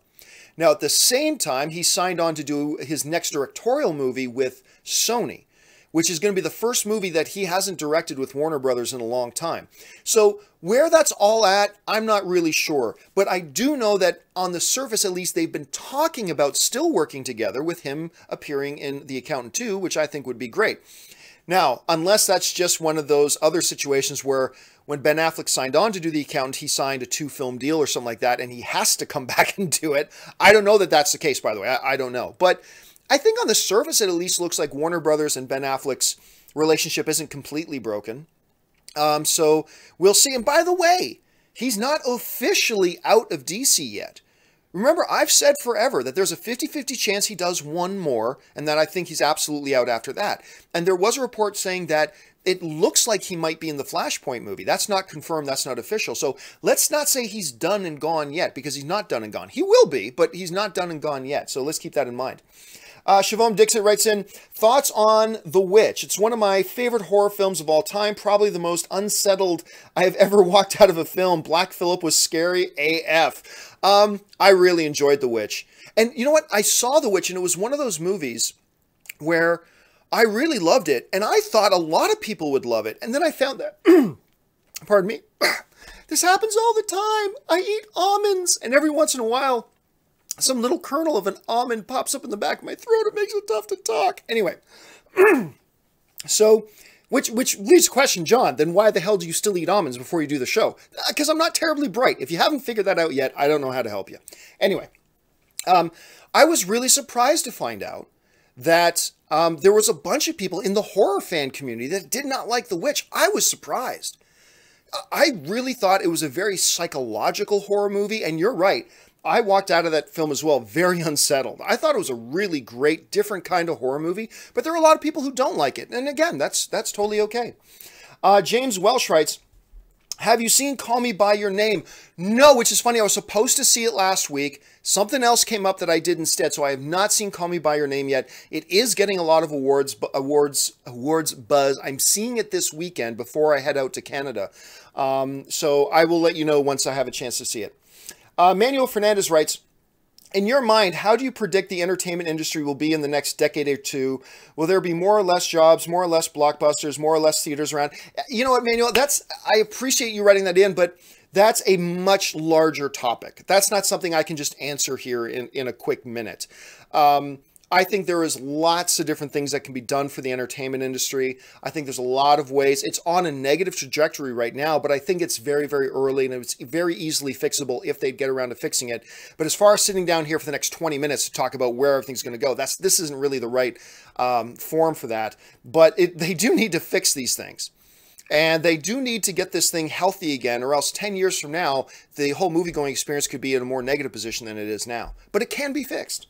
Now, at the same time, he signed on to do his next directorial movie with Sony, which is going to be the first movie that he hasn't directed with Warner Brothers in a long time. So where that's all at, I'm not really sure. But I do know that on the surface, at least, they've been talking about still working together with him appearing in The Accountant 2, which I think would be great. Now, unless that's just one of those other situations where when Ben Affleck signed on to do The Accountant, he signed a 2-film deal or something like that, and he has to come back and do it. I don't know that that's the case, by the way. I don't know. But I think on the surface, it at least looks like Warner Brothers and Ben Affleck's relationship isn't completely broken. So we'll see. And by the way, he's not officially out of DC yet. Remember, I've said forever that there's a 50-50 chance he does one more, and that I think he's absolutely out after that. And there was a report saying that it looks like he might be in the Flashpoint movie. That's not confirmed. That's not official. So let's not say he's done and gone yet, because he's not done and gone. He will be, but he's not done and gone yet. So let's keep that in mind. Siobhan Dixon writes in, thoughts on The Witch. It's one of my favorite horror films of all time, probably the most unsettled I have ever walked out of a film. Black Phillip was scary AF. I really enjoyed The Witch. And you know what? I saw The Witch, and it was one of those movies where I really loved it, and I thought a lot of people would love it. And then I found that, pardon me, this happens all the time. I eat almonds, and every once in a while, some little kernel of an almond pops up in the back of my throat. It makes it tough to talk. Anyway, so, which leaves a question, John, then why the hell do you still eat almonds before you do the show? Because I'm not terribly bright. If you haven't figured that out yet, I don't know how to help you. Anyway, I was really surprised to find out that there was a bunch of people in the horror fan community that did not like The Witch. I was surprised. I really thought it was a very psychological horror movie, and you're right. I walked out of that film as well very unsettled. I thought it was a really great, different kind of horror movie, but there are a lot of people who don't like it. And again, that's totally okay. James Welsh writes, have you seen Call Me By Your Name? No, which is funny. I was supposed to see it last week. Something else came up that I did instead, so I have not seen Call Me By Your Name yet. It is getting a lot of awards buzz. I'm seeing it this weekend before I head out to Canada. So I will let you know once I have a chance to see it. Manuel Fernandez writes, in your mind, how do you predict the entertainment industry will be in the next decade or two? Will there be more or less jobs, more or less blockbusters, more or less theaters around? You know what, Manuel, I appreciate you writing that in, but that's a much larger topic. That's not something I can just answer here in a quick minute. I think there is lots of different things that can be done for the entertainment industry. I think there's a lot of ways. It's on a negative trajectory right now, but I think it's very, very early, and it's very easily fixable if they get around to fixing it. But as far as sitting down here for the next 20 minutes to talk about where everything's going to go, this isn't really the right form for that. But they do need to fix these things. And they do need to get this thing healthy again, or else 10 years from now, the whole movie-going experience could be in a more negative position than it is now. But it can be fixed.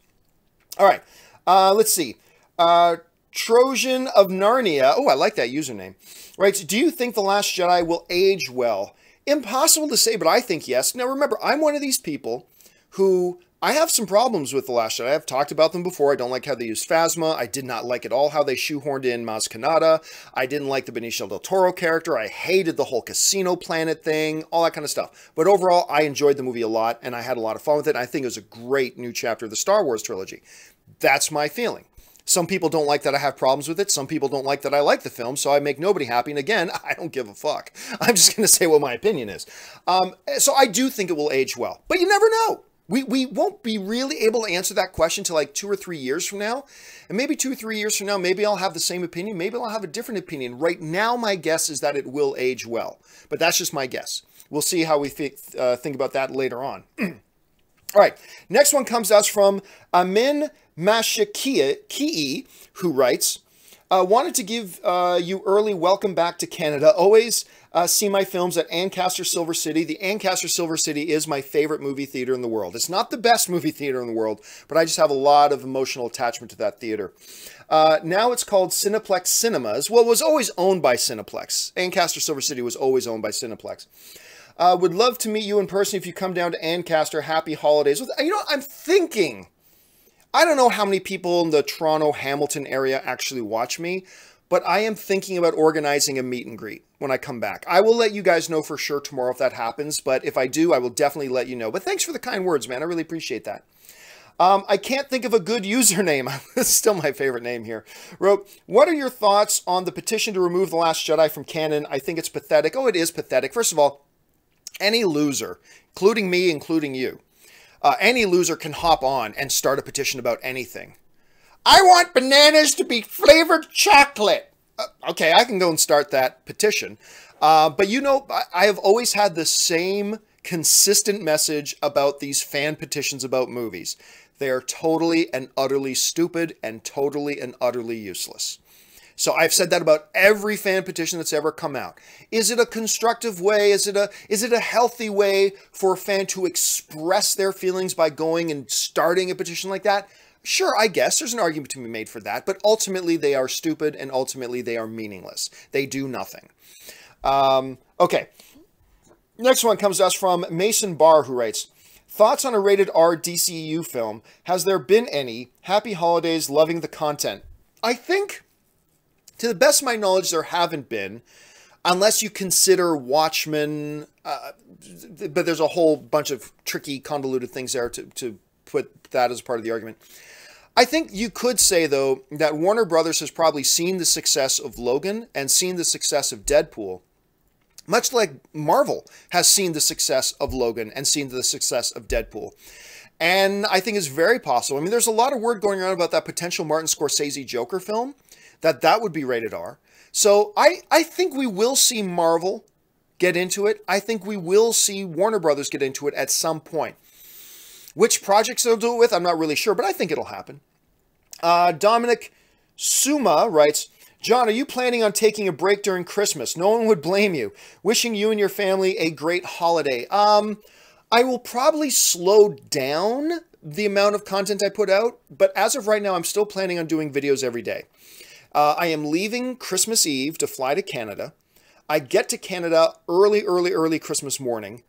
All right. Let's see. Trojan of Narnia. Oh, I like that username. Writes, do you think The Last Jedi will age well? Impossible to say, but I think yes. Now, remember, I'm one of these people who I have some problems with The Last Jedi. I've talked about them before. I don't like how they used Phasma. I did not like at all how they shoehorned in Maz Kanata. I didn't like the Benicio del Toro character. I hated the whole Casino Planet thing, all that kind of stuff. But overall, I enjoyed the movie a lot, and I had a lot of fun with it. I think it was a great new chapter of the Star Wars trilogy. That's my feeling. Some people don't like that I have problems with it. Some people don't like that I like the film, so I make nobody happy. And again, I don't give a fuck. I'm just going to say what my opinion is. So I do think it will age well, but you never know. We won't be really able to answer that question till like 2 or 3 years from now. And maybe 2 or 3 years from now, maybe I'll have the same opinion. Maybe I'll have a different opinion. Right now, my guess is that it will age well, but that's just my guess. We'll see how we think about that later on. All right, next one comes to us from Amin Mashaki'i, who writes, wanted to give you early welcome back to Canada. Always see my films at Ancaster Silver City. The Ancaster Silver City is my favorite movie theater in the world. It's not the best movie theater in the world, but I just have a lot of emotional attachment to that theater. Now it's called Cineplex Cinemas. Well, it was always owned by Cineplex. Ancaster Silver City was always owned by Cineplex. Would love to meet you in person if you come down to Ancaster. Happy holidays. You know, I'm thinking, I don't know how many people in the Toronto, Hamilton area actually watch me, but I am thinking about organizing a meet and greet when I come back. I will let you guys know for sure tomorrow if that happens, but if I do, I will definitely let you know. But thanks for the kind words, man. I really appreciate that. I can't think of a good username. It's still my favorite name here. Wrote, what are your thoughts on the petition to remove The Last Jedi from canon? I think it's pathetic. Oh, it is pathetic. First of all, any loser, including me, including you, any loser can hop on and start a petition about anything. I want bananas to be flavored chocolate. Okay, I can go and start that petition. But you know, I have always had the same consistent message about these fan petitions about movies. They are totally and utterly stupid and totally and utterly useless. So I've said that about every fan petition that's ever come out. Is it a constructive way? Is it a healthy way for a fan to express their feelings by going and starting a petition like that? Sure, I guess there's an argument to be made for that, but ultimately they are stupid and ultimately they are meaningless. They do nothing. Okay. Next one comes to us from Mason Barr, who writes, thoughts on a rated R DCEU film? Has there been any? Happy holidays, loving the content. I think, to the best of my knowledge, there haven't been, unless you consider Watchmen, but there's a whole bunch of tricky, convoluted things there to put that as part of the argument. I think you could say, though, that Warner Brothers has probably seen the success of Logan and seen the success of Deadpool, much like Marvel has seen the success of Logan and seen the success of Deadpool. And I think it's very possible. I mean, there's a lot of word going around about that potential Martin Scorsese Joker film, that would be rated R. So I think we will see Marvel get into it. I think we will see Warner Brothers get into it at some point. Which projects they'll do it with, I'm not really sure, but I think it'll happen. Dominic Suma writes, John, are you planning on taking a break during Christmas? No one would blame you. Wishing you and your family a great holiday. I will probably slow down the amount of content I put out, but as of right now, I'm still planning on doing videos every day. I am leaving Christmas Eve to fly to Canada. I get to Canada early Christmas morning,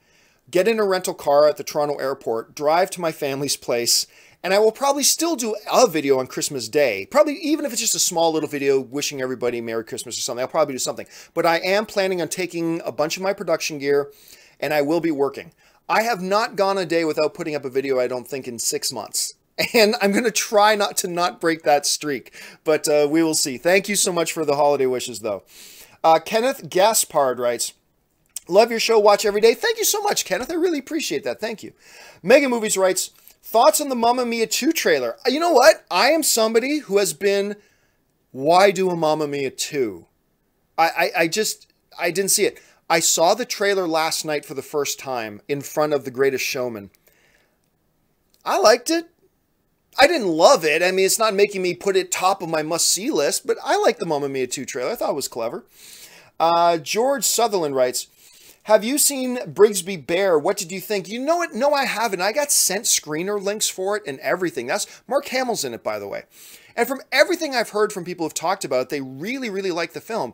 get in a rental car at the Toronto airport, drive to my family's place, and I will probably still do a video on Christmas Day. Probably, even if it's just a small little video wishing everybody Merry Christmas or something, I'll probably do something. But I am planning on taking a bunch of my production gear, and I will be working. I have not gone a day without putting up a video, I don't think, in 6 months. And I'm going to try not to break that streak. But we will see. Thank you so much for the holiday wishes, though. Kenneth Gaspard writes, love your show, watch every day. Thank you so much, Kenneth. I really appreciate that. Thank you. Mega Movies writes, thoughts on the Mamma Mia 2 trailer? You know what? I am somebody who has been, why do a Mamma Mia 2? I didn't see it. I saw the trailer last night for the first time in front of The Greatest Showman. I liked it. I didn't love it. I mean, it's not making me put it top of my must-see list, but I like the Mamma Mia 2 trailer. I thought it was clever. George Sutherland writes, have you seen Brigsby Bear? What did you think? You know what? No, I haven't. I got sent screener links for it and everything. That's Mark Hamill's in it, by the way. And from everything I've heard from people who've talked about it, they really like the film.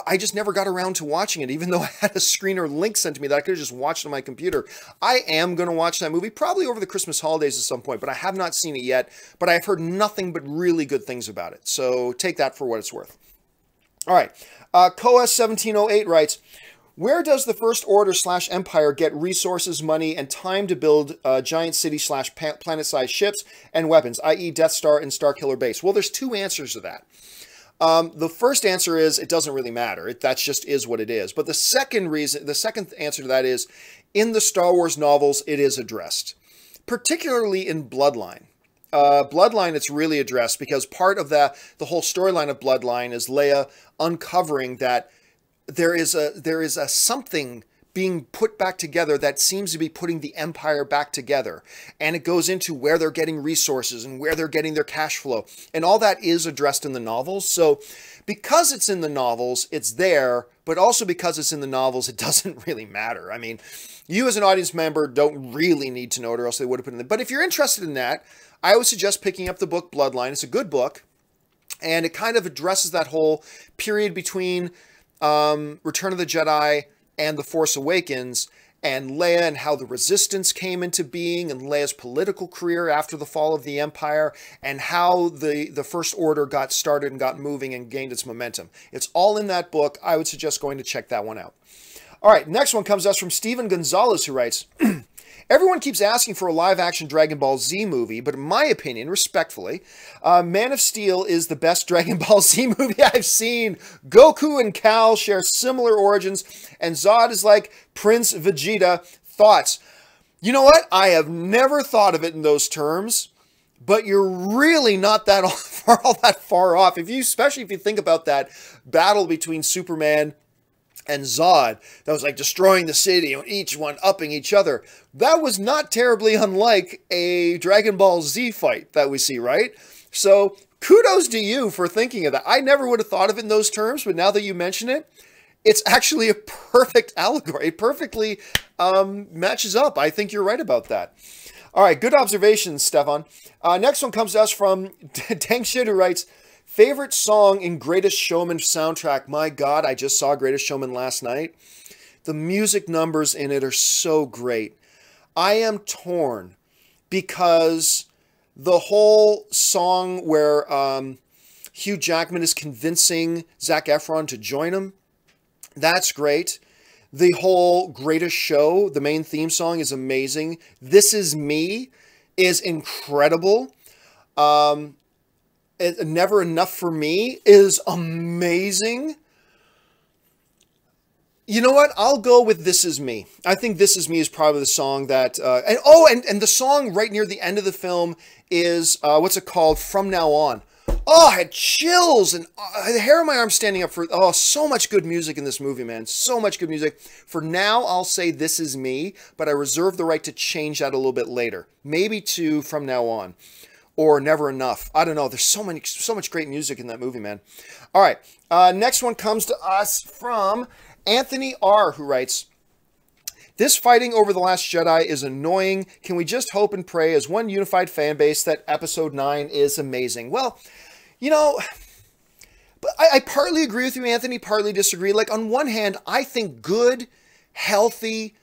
I just never got around to watching it, even though I had a screener link sent to me that I could have just watched on my computer. I am going to watch that movie probably over the Christmas holidays at some point, but I have not seen it yet. But I've heard nothing but really good things about it. So take that for what it's worth. All right. Koa1708 writes, where does the First Order / Empire get resources, money, and time to build giant city / planet-sized ships and weapons, i.e. Death Star and Starkiller Base? Well, there's two answers to that. The first answer is it doesn't really matter. That just is what it is. But the second answer to that is in the Star Wars novels, it is addressed, particularly in Bloodline. Bloodline, it's really addressed because part of the whole storyline of Bloodline is Leia uncovering that there is a something being put back together that seems to be putting the Empire back together. And it goes into where they're getting resources and where they're getting their cash flow. And all that is addressed in the novels. So because it's in the novels, it's there, but also because it's in the novels, it doesn't really matter. I mean, you as an audience member don't really need to know it or else they would have put it in there. But if you're interested in that, I would suggest picking up the book Bloodline. It's a good book. And it kind of addresses that whole period between Return of the Jedi and The Force Awakens, and Leia and how the Resistance came into being, and Leia's political career after the fall of the Empire, and how the First Order got started and got moving and gained its momentum. It's all in that book. I would suggest going to check that one out. All right, next one comes to us from Steven Gonzalez, who writes, everyone keeps asking for a live-action Dragon Ball Z movie, but in my opinion, respectfully, Man of Steel is the best Dragon Ball Z movie I've seen. Goku and Cal share similar origins, and Zod is like Prince Vegeta. Thoughts? You know what? I have never thought of it in those terms, but you're really not that all that far off. Especially if you think about that battle between Superman and Zod, that was like destroying the city and each one upping each other. That was not terribly unlike a Dragon Ball Z fight that we see, right? So kudos to you for thinking of that. I never would have thought of it in those terms, but now that you mention it, it's actually a perfect allegory. It perfectly matches up. I think you're right about that. All right, good observations, Stefan. Next one comes to us from Dang Shit, who writes, favorite song in Greatest Showman soundtrack? My God, I just saw Greatest Showman last night. The music numbers in it are so great. I am torn because the whole song where Hugh Jackman is convincing Zac Efron to join him, that's great. The whole Greatest Show, the main theme song, is amazing. This Is Me is incredible. Never Enough for Me is amazing. You know what? I'll go with This Is Me. I think This Is Me is probably the song that... and the song right near the end of the film is, what's it called? From Now On. Oh, I had chills and the hair on my arm standing up for... Oh, so much good music in this movie, man. So much good music. For now, I'll say This Is Me, but I reserve the right to change that a little bit later. Maybe to From Now On. or Never Enough. I don't know. There's so much great music in that movie, man. All right. Next one comes to us from Anthony R., who writes, this fighting over The Last Jedi is annoying. Can we just hope and pray as one unified fan base that Episode 9 is amazing? Well, you know, but I partly agree with you, Anthony, partly disagree. Like, on one hand, I think good, healthy,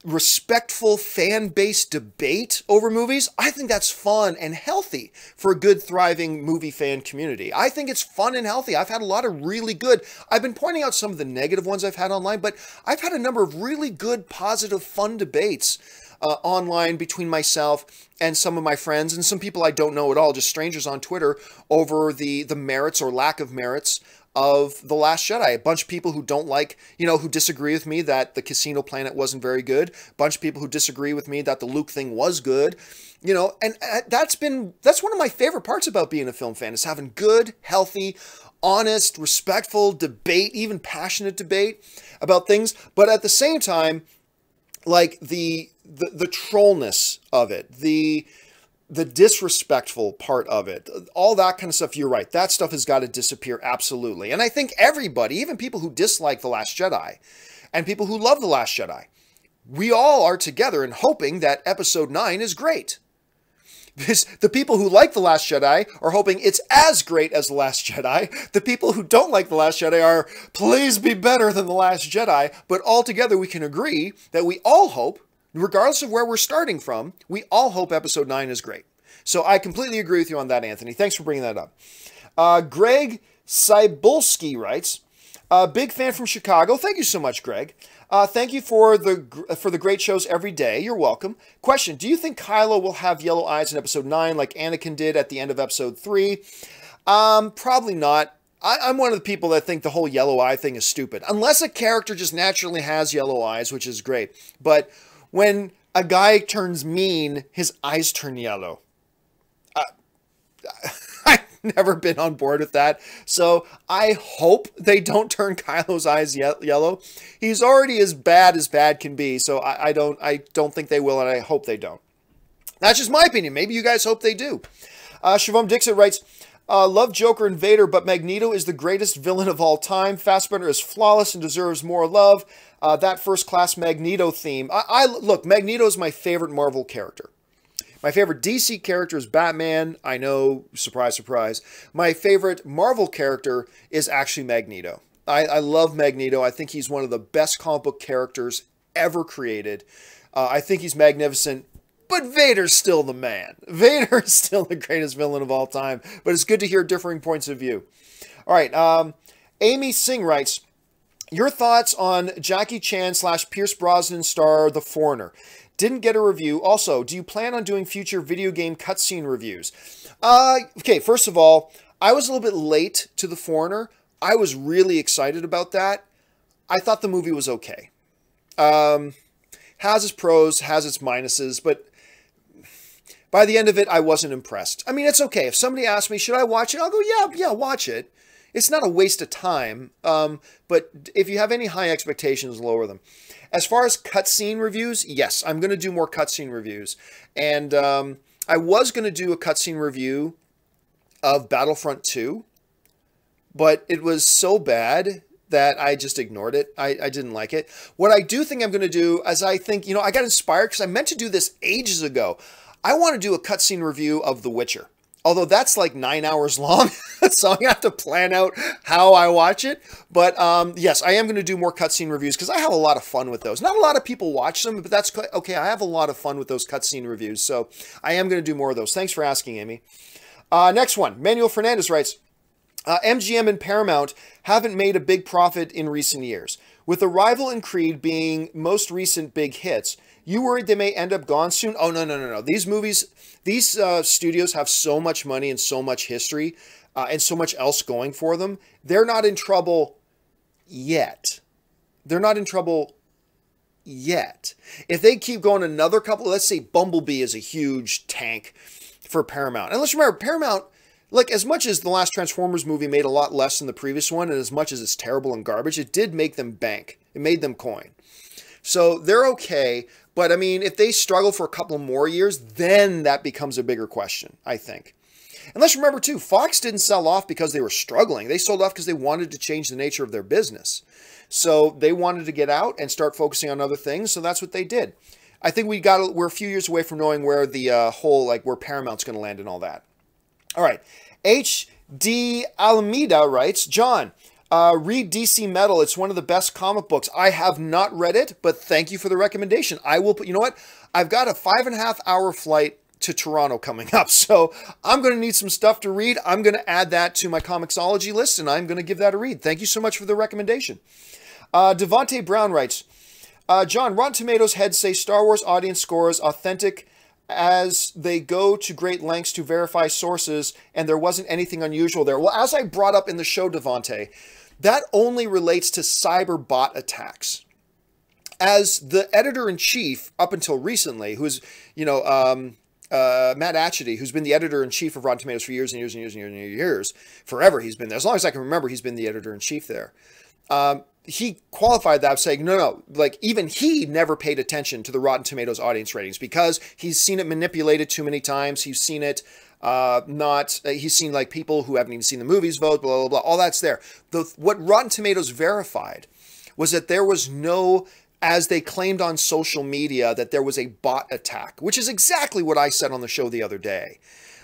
respectful fan-based debate over movies, I think that's fun and healthy for a good, thriving movie fan community. I think it's fun and healthy. I've had a lot of really good, I've been pointing out some of the negative ones I've had online, but I've had a number of really good, positive, fun debates online between myself and some of my friends and some people I don't know at all, just strangers on Twitter, over the merits or lack of merits of The Last Jedi. A bunch of people who don't like, you know, who disagree with me that the casino planet wasn't very good. A bunch of people who disagree with me that the Luke thing was good. You know, and that's one of my favorite parts about being a film fan, is having good, healthy, honest, respectful debate, even passionate debate about things. But at the same time, like the trollness of it, the disrespectful part of it, all that kind of stuff, you're right. That stuff has got to disappear, absolutely. And I think everybody, even people who dislike The Last Jedi and people who love The Last Jedi, we all are together in hoping that Episode 9 is great. Because the people who like The Last Jedi are hoping it's as great as The Last Jedi. The people who don't like The Last Jedi are, please be better than The Last Jedi. But all together we can agree that we all hope, regardless of where we're starting from, we all hope Episode 9 is great. So I completely agree with you on that, Anthony. Thanks for bringing that up. Greg Cybulski writes, big fan from Chicago. Thank you so much, Greg. Thank you for the great shows every day. You're welcome. Question, do you think Kylo will have yellow eyes in Episode 9 like Anakin did at the end of Episode 3? Probably not. I'm one of the people that think the whole yellow eye thing is stupid. Unless a character just naturally has yellow eyes, which is great. But when a guy turns mean, his eyes turn yellow. I've never been on board with that. So I hope they don't turn Kylo's eyes yellow. He's already as bad can be. So I don't think they will, and I hope they don't. That's just my opinion. Maybe you guys hope they do. Siobhan Dixon writes, love Joker and Vader, but Magneto is the greatest villain of all time. Fassbender is flawless and deserves more love. That first-class Magneto theme. Look, Magneto is my favorite Marvel character. My favorite DC character is Batman. I know, surprise, surprise. My favorite Marvel character is actually Magneto. I love Magneto. I think he's one of the best comic book characters ever created. I think he's magnificent. But Vader's still the man. Vader is still the greatest villain of all time. But it's good to hear differing points of view. All right. Amy Singh writes, your thoughts on Jackie Chan / Pierce Brosnan star The Foreigner. Didn't get a review. Also, do you plan on doing future video game cutscene reviews? Okay, first of all, I was a little bit late to The Foreigner. I was really excited about that. I thought the movie was okay. Has its pros, has its minuses, but by the end of it, I wasn't impressed. I mean, it's okay. If somebody asks me, should I watch it? I'll go, yeah, watch it. It's not a waste of time, but if you have any high expectations, lower them. As far as cutscene reviews, yes, I'm going to do more cutscene reviews. And I was going to do a cutscene review of Battlefront 2, but it was so bad that I just ignored it. I didn't like it. What I do think I'm going to do is I think, you know, I got inspired because I meant to do this ages ago. I want to do a cutscene review of The Witcher. Although that's like 9 hours long, so I'm going to have to plan out how I watch it. But yes, I am going to do more cutscene reviews because I have a lot of fun with those. Not a lot of people watch them, but that's okay. I have a lot of fun with those cutscene reviews, so I am going to do more of those. Thanks for asking, Amy. Next one, Manuel Fernandez writes, MGM and Paramount haven't made a big profit in recent years. With Arrival and Creed being most recent big hits, you worried they may end up gone soon? Oh, no. These movies, these studios have so much money and so much history and so much else going for them. They're not in trouble yet. They're not in trouble yet. If they keep going another couple, let's say Bumblebee is a huge tank for Paramount. And let's remember, Paramount, like, as much as the last Transformers movie made a lot less than the previous one, and as much as it's terrible and garbage, it did make them bank. It made them coin. So they're okay. But I mean, if they struggle for a couple more years, then that becomes a bigger question, I think. And let's remember too, Fox didn't sell off because they were struggling. They sold off because they wanted to change the nature of their business. So they wanted to get out and start focusing on other things. So that's what they did. I think we're a few years away from knowing where the where Paramount's going to land and all that. All right. H.D. Alameda writes, John, read DC Metal. It's one of the best comic books. I have not read it, but thank you for the recommendation. I will put, you know what? I've got a 5.5-hour flight to Toronto coming up, so I'm going to need some stuff to read. I'm going to add that to my Comixology list, and I'm going to give that a read. Thank you so much for the recommendation. Devontae Brown writes, John, Rotten Tomatoes heads say Star Wars audience scores authentic as they go to great lengths to verify sources, and there wasn't anything unusual there. Well, as I brought up in the show, Devontae, that only relates to cyber bot attacks. As the editor-in-chief, up until recently, who's, Matt Atchity, who's been the editor-in-chief of Rotten Tomatoes for years and years and years and years and years, forever he's been there. As long as I can remember, he's been the editor-in-chief there. He qualified that saying, no, like even he never paid attention to the Rotten Tomatoes audience ratings because he's seen it manipulated too many times. He's seen it he's seen like people who haven't even seen the movies vote, blah, blah, blah. All that's there. What Rotten Tomatoes verified was that there was no, as they claimed on social media, that there was a bot attack, which is exactly what I said on the show the other day.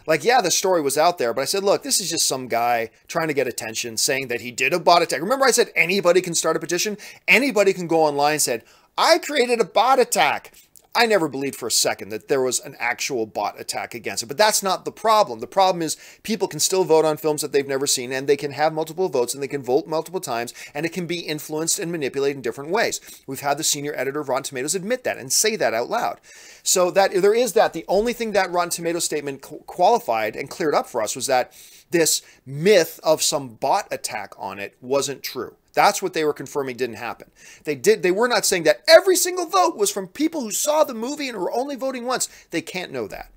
Like, yeah, the story was out there, but I said, look, this is just some guy trying to get attention saying that he did a bot attack. Remember I said anybody can start a petition? Anybody can go online and said, I created a bot attack. I never believed for a second that there was an actual bot attack against it, but that's not the problem. The problem is people can still vote on films that they've never seen, and they can have multiple votes, and they can vote multiple times, and it can be influenced and manipulated in different ways. We've had the senior editor of Rotten Tomatoes admit that and say that out loud. So that there is that. The only thing that Rotten Tomatoes statement qualified and cleared up for us was that this myth of some bot attack on it wasn't true. That's what they were confirming didn't happen. They were not saying that every single vote was from people who saw the movie and were only voting once. They can't know that,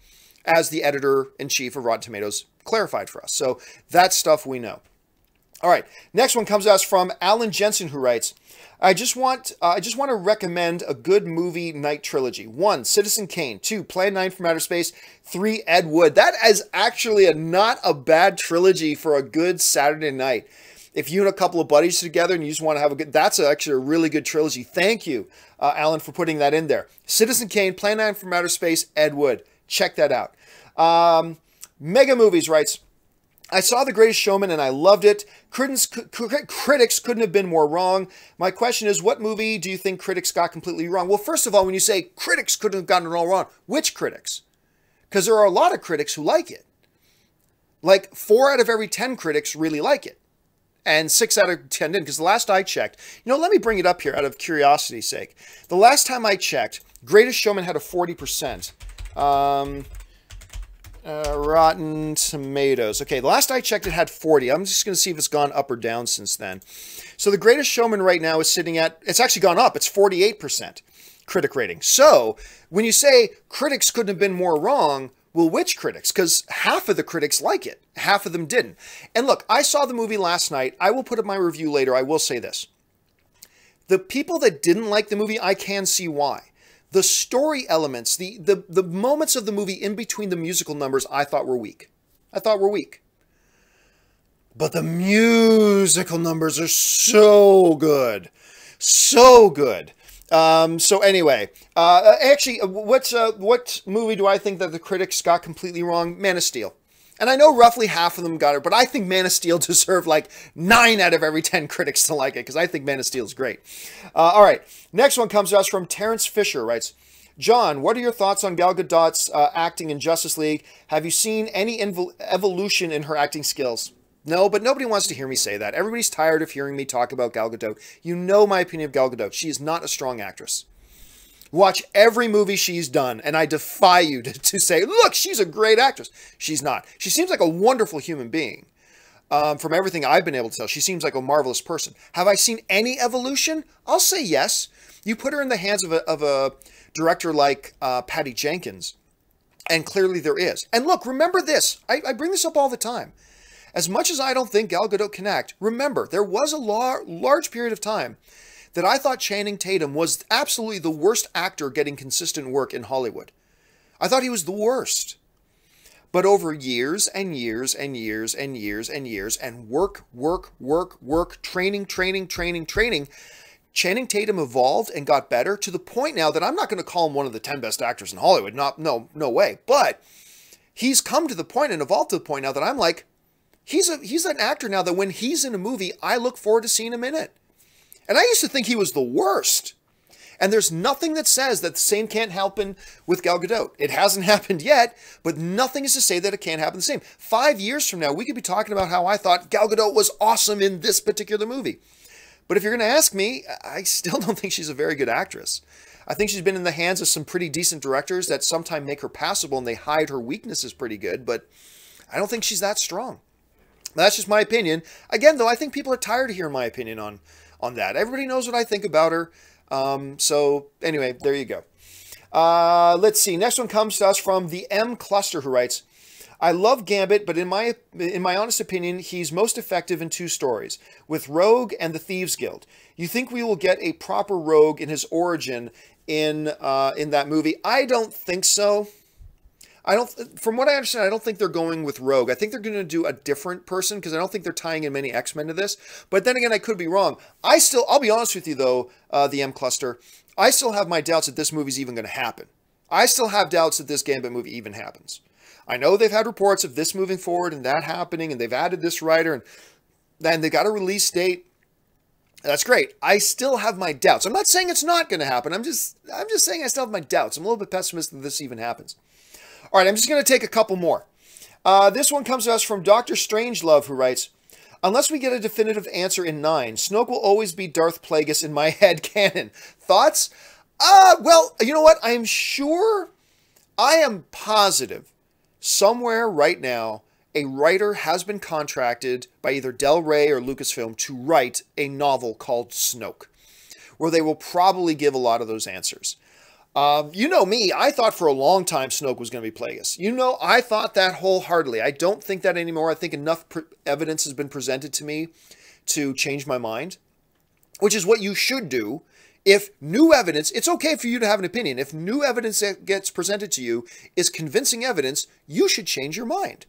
as the editor-in-chief of Rotten Tomatoes clarified for us. So that stuff we know. All right, next one comes to us from Alan Jensen, who writes, I just want to recommend a good movie night trilogy. 1, Citizen Kane. 2, Plan 9 from Outer Space. 3, Ed Wood. That is actually not a bad trilogy for a good Saturday night. If you and a couple of buddies together and you just want to have a good, that's actually a really good trilogy. Thank you, Alan, for putting that in there. Citizen Kane, Plan 9 from Outer Space, Ed Wood. Check that out. Mega Movies writes, I saw The Greatest Showman and I loved it. Critics couldn't have been more wrong. My question is, what movie do you think critics got completely wrong? Well, first of all, when you say critics couldn't have gotten it all wrong, which critics? Because there are a lot of critics who like it. Like 4 out of every 10 critics really like it. And 6 out of 10 didn't, because the last I checked, let me bring it up here out of curiosity's sake. The last time I checked, Greatest Showman had a 40%. Rotten Tomatoes. Okay, the last I checked, it had 40. I'm just going to see if it's gone up or down since then. So the Greatest Showman right now is sitting at, it's actually gone up. It's 48% critic rating. So when you say critics couldn't have been more wrong, well, which critics? Because half of the critics like it. Half of them didn't. And look, I saw the movie last night. I will put up my review later. I will say this. The people that didn't like the movie, I can see why. The story elements, the moments of the movie in between the musical numbers, I thought were weak. But the musical numbers are so good. So good. So anyway, actually, what movie do I think that the critics got completely wrong? Man of Steel. And I know roughly half of them got it, but I think Man of Steel deserved like 9 out of every 10 critics to like it, because I think Man of Steel is great. All right, next one comes to us from Terrence Fisher, writes, John, what are your thoughts on Gal Gadot's acting in Justice League? Have you seen any evolution in her acting skills? No, but nobody wants to hear me say that. Everybody's tired of hearing me talk about Gal Gadot. You know my opinion of Gal Gadot. She is not a strong actress. Watch every movie she's done, and I defy you to say, look, she's a great actress. She's not. She seems like a wonderful human being. From everything I've been able to tell, she seems like a marvelous person. Have I seen any evolution? I'll say yes. You put her in the hands of a director like Patty Jenkins, and clearly there is. And look, remember this. I bring this up all the time. As much as I don't think Gal Gadot can act, remember, there was a large period of time that I thought Channing Tatum was absolutely the worst actor getting consistent work in Hollywood. I thought he was the worst. But over years and years and years and years and years and work, training, Channing Tatum evolved and got better to the point now that I'm not going to call him one of the 10 best actors in Hollywood. No way. But he's come to the point and evolved to the point now that I'm like, he's an actor now that when he's in a movie, I look forward to seeing him in it. And I used to think he was the worst. And there's nothing that says that the same can't happen with Gal Gadot. It hasn't happened yet, but nothing is to say that it can't happen the same. 5 years from now, we could be talking about how I thought Gal Gadot was awesome in this particular movie. But if you're going to ask me, I still don't think she's a very good actress. I think she's been in the hands of some pretty decent directors that sometimes make her passable and they hide her weaknesses pretty good, but I don't think she's that strong. That's just my opinion. Again, though, I think people are tired of hearing my opinion on that. Everybody knows what I think about her. So anyway, there you go. Let's see. Next one comes to us from the M Cluster, who writes, I love Gambit, but in my honest opinion, he's most effective in two stories, with Rogue and the Thieves Guild. You think we will get a proper Rogue in his origin in that movie? I don't think so. From what I understand, I don't think they're going with Rogue. I think they're going to do a different person because I don't think they're tying in many X-Men to this. But then again, I could be wrong. I'll be honest with you though, the M Cluster, I still have my doubts that this movie's even going to happen. I still have doubts that this Gambit movie even happens. I know they've had reports of this moving forward and that happening, and they've added this writer, and then they got a release date. That's great. I still have my doubts. I'm not saying it's not going to happen. I'm just saying I still have my doubts. I'm a little bit pessimistic that this even happens. All right, I'm just going to take a couple more. This one comes to us from Dr. Strangelove, who writes, unless we get a definitive answer in 9, Snoke will always be Darth Plagueis in my head canon. Thoughts? Well, you know what? I am positive somewhere right now, a writer has been contracted by either Del Rey or Lucasfilm to write a novel called Snoke, where they will probably give a lot of those answers. You know me, I thought for a long time Snoke was going to be Plagueis. You know, I thought that wholeheartedly. I don't think that anymore. I think enough evidence has been presented to me to change my mind, which is what you should do. If new evidence, it's okay for you to have an opinion. If new evidence that gets presented to you is convincing evidence, you should change your mind.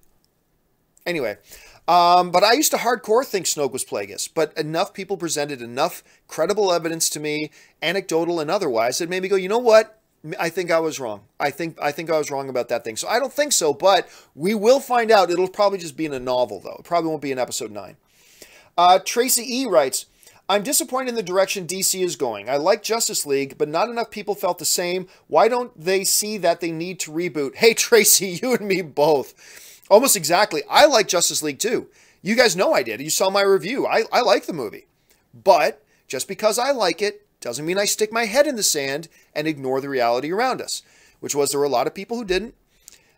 Anyway, but I used to hardcore think Snoke was Plagueis, but enough people presented enough credible evidence to me, anecdotal and otherwise, that made me go, you know what? I think I was wrong. I think I was wrong about that thing. So I don't think so, but we will find out. It'll probably just be in a novel, though. It probably won't be in episode 9. Tracy E. writes, I'm disappointed in the direction DC is going. I like Justice League, but not enough people felt the same. Why don't they see that they need to reboot? Hey, Tracy, you and me both. Almost exactly. I like Justice League too. You guys know I did. You saw my review. I like the movie. But just because I like it doesn't mean I stick my head in the sand and ignore the reality around us, which was there were a lot of people who didn't.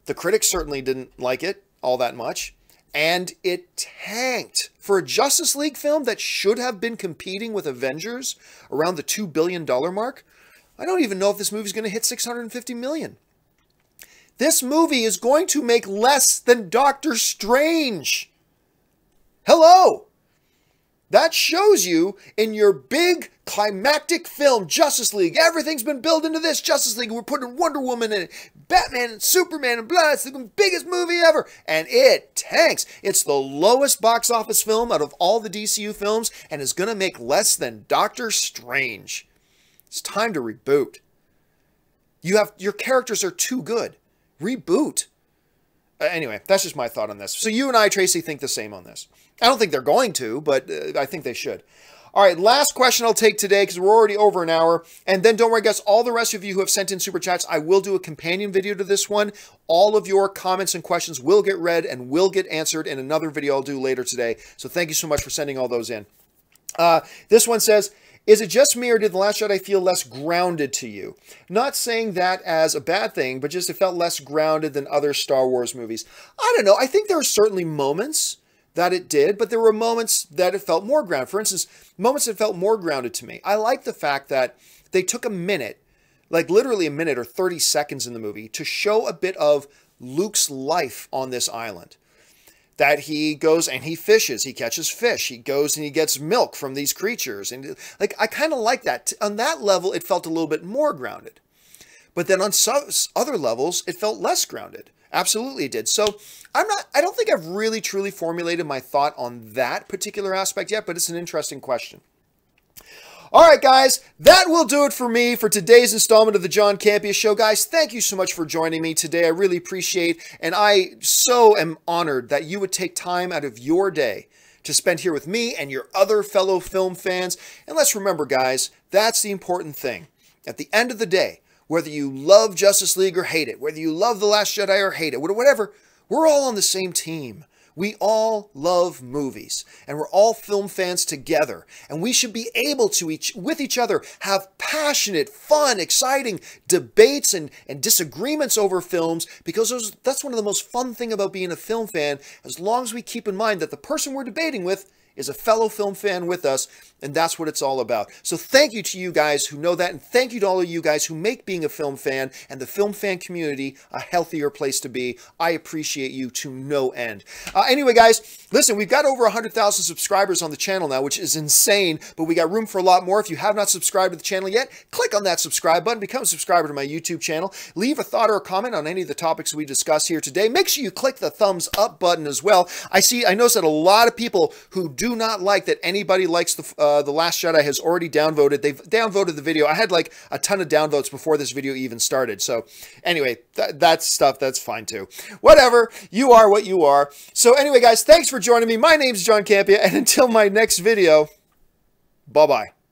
The critics certainly didn't like it all that much. And it tanked. For a Justice League film that should have been competing with Avengers around the $2 billion mark, I don't even know if this movie's going to hit $650 million. This movie is going to make less than Doctor Strange. Hello! That shows you in your big climactic film, Justice League. Everything's been built into this Justice League. We're putting Wonder Woman in it, Batman and Superman and blah. It's the biggest movie ever. And it tanks. It's the lowest box office film out of all the DCU films and is going to make less than Doctor Strange. It's time to reboot. Your characters are too good. Reboot. Anyway, that's just my thought on this. So you and I, Tracy, think the same on this. I don't think they're going to, but I think they should. All right, last question I'll take today because we're already over an hour. And then don't worry, guys, all the rest of you who have sent in Super Chats, I will do a companion video to this one. All of your comments and questions will get read and will get answered in another video I'll do later today. So thank you so much for sending all those in. This one says, is it just me or did The Last Jedi feel less grounded to you? Not saying that as a bad thing, but just it felt less grounded than other Star Wars movies. I don't know. I think there were certainly moments that it did, but there were moments that it felt more grounded. For instance, moments that felt more grounded to me. I like the fact that they took a minute, like literally a minute or 30 seconds in the movie, to show a bit of Luke's life on this island. that he goes and he fishes, he catches fish, he goes and he gets milk from these creatures. And like, I kind of like that. On that level, it felt a little bit more grounded. But then on other levels, it felt less grounded. Absolutely it did. So I don't think I've really truly formulated my thought on that particular aspect yet, but it's an interesting question. All right, guys, that will do it for me for today's installment of the John Campea Show. Guys, thank you so much for joining me today. I really appreciate, and I so am honored that you would take time out of your day to spend here with me and your other fellow film fans. And let's remember, guys, that's the important thing. At the end of the day, whether you love Justice League or hate it, whether you love The Last Jedi or hate it, whatever, we're all on the same team. We all love movies, and we're all film fans together, and we should be able to, with each other, have passionate, fun, exciting debates and disagreements over films, because that's one of the most fun things about being a film fan, as long as we keep in mind that the person we're debating with is a fellow film fan with us, and that's what it's all about. So thank you to you guys who know that, and thank you to all of you guys who make being a film fan and the film fan community a healthier place to be. I appreciate you to no end. Anyway, guys, listen, we've got over 100,000 subscribers on the channel now, which is insane, but we got room for a lot more. If you have not subscribed to the channel yet, click on that subscribe button, become a subscriber to my YouTube channel, leave a thought or a comment on any of the topics we discuss here today. Make sure you click the thumbs up button as well. I noticed that a lot of people who do not like that anybody likes the Last Jedi has already downvoted. They've downvoted the video. I had like a ton of downvotes before this video even started. So anyway, that's stuff. That's fine too. Whatever. You are what you are. So anyway, guys, thanks for joining me. My name's John Campea, and until my next video, bye-bye.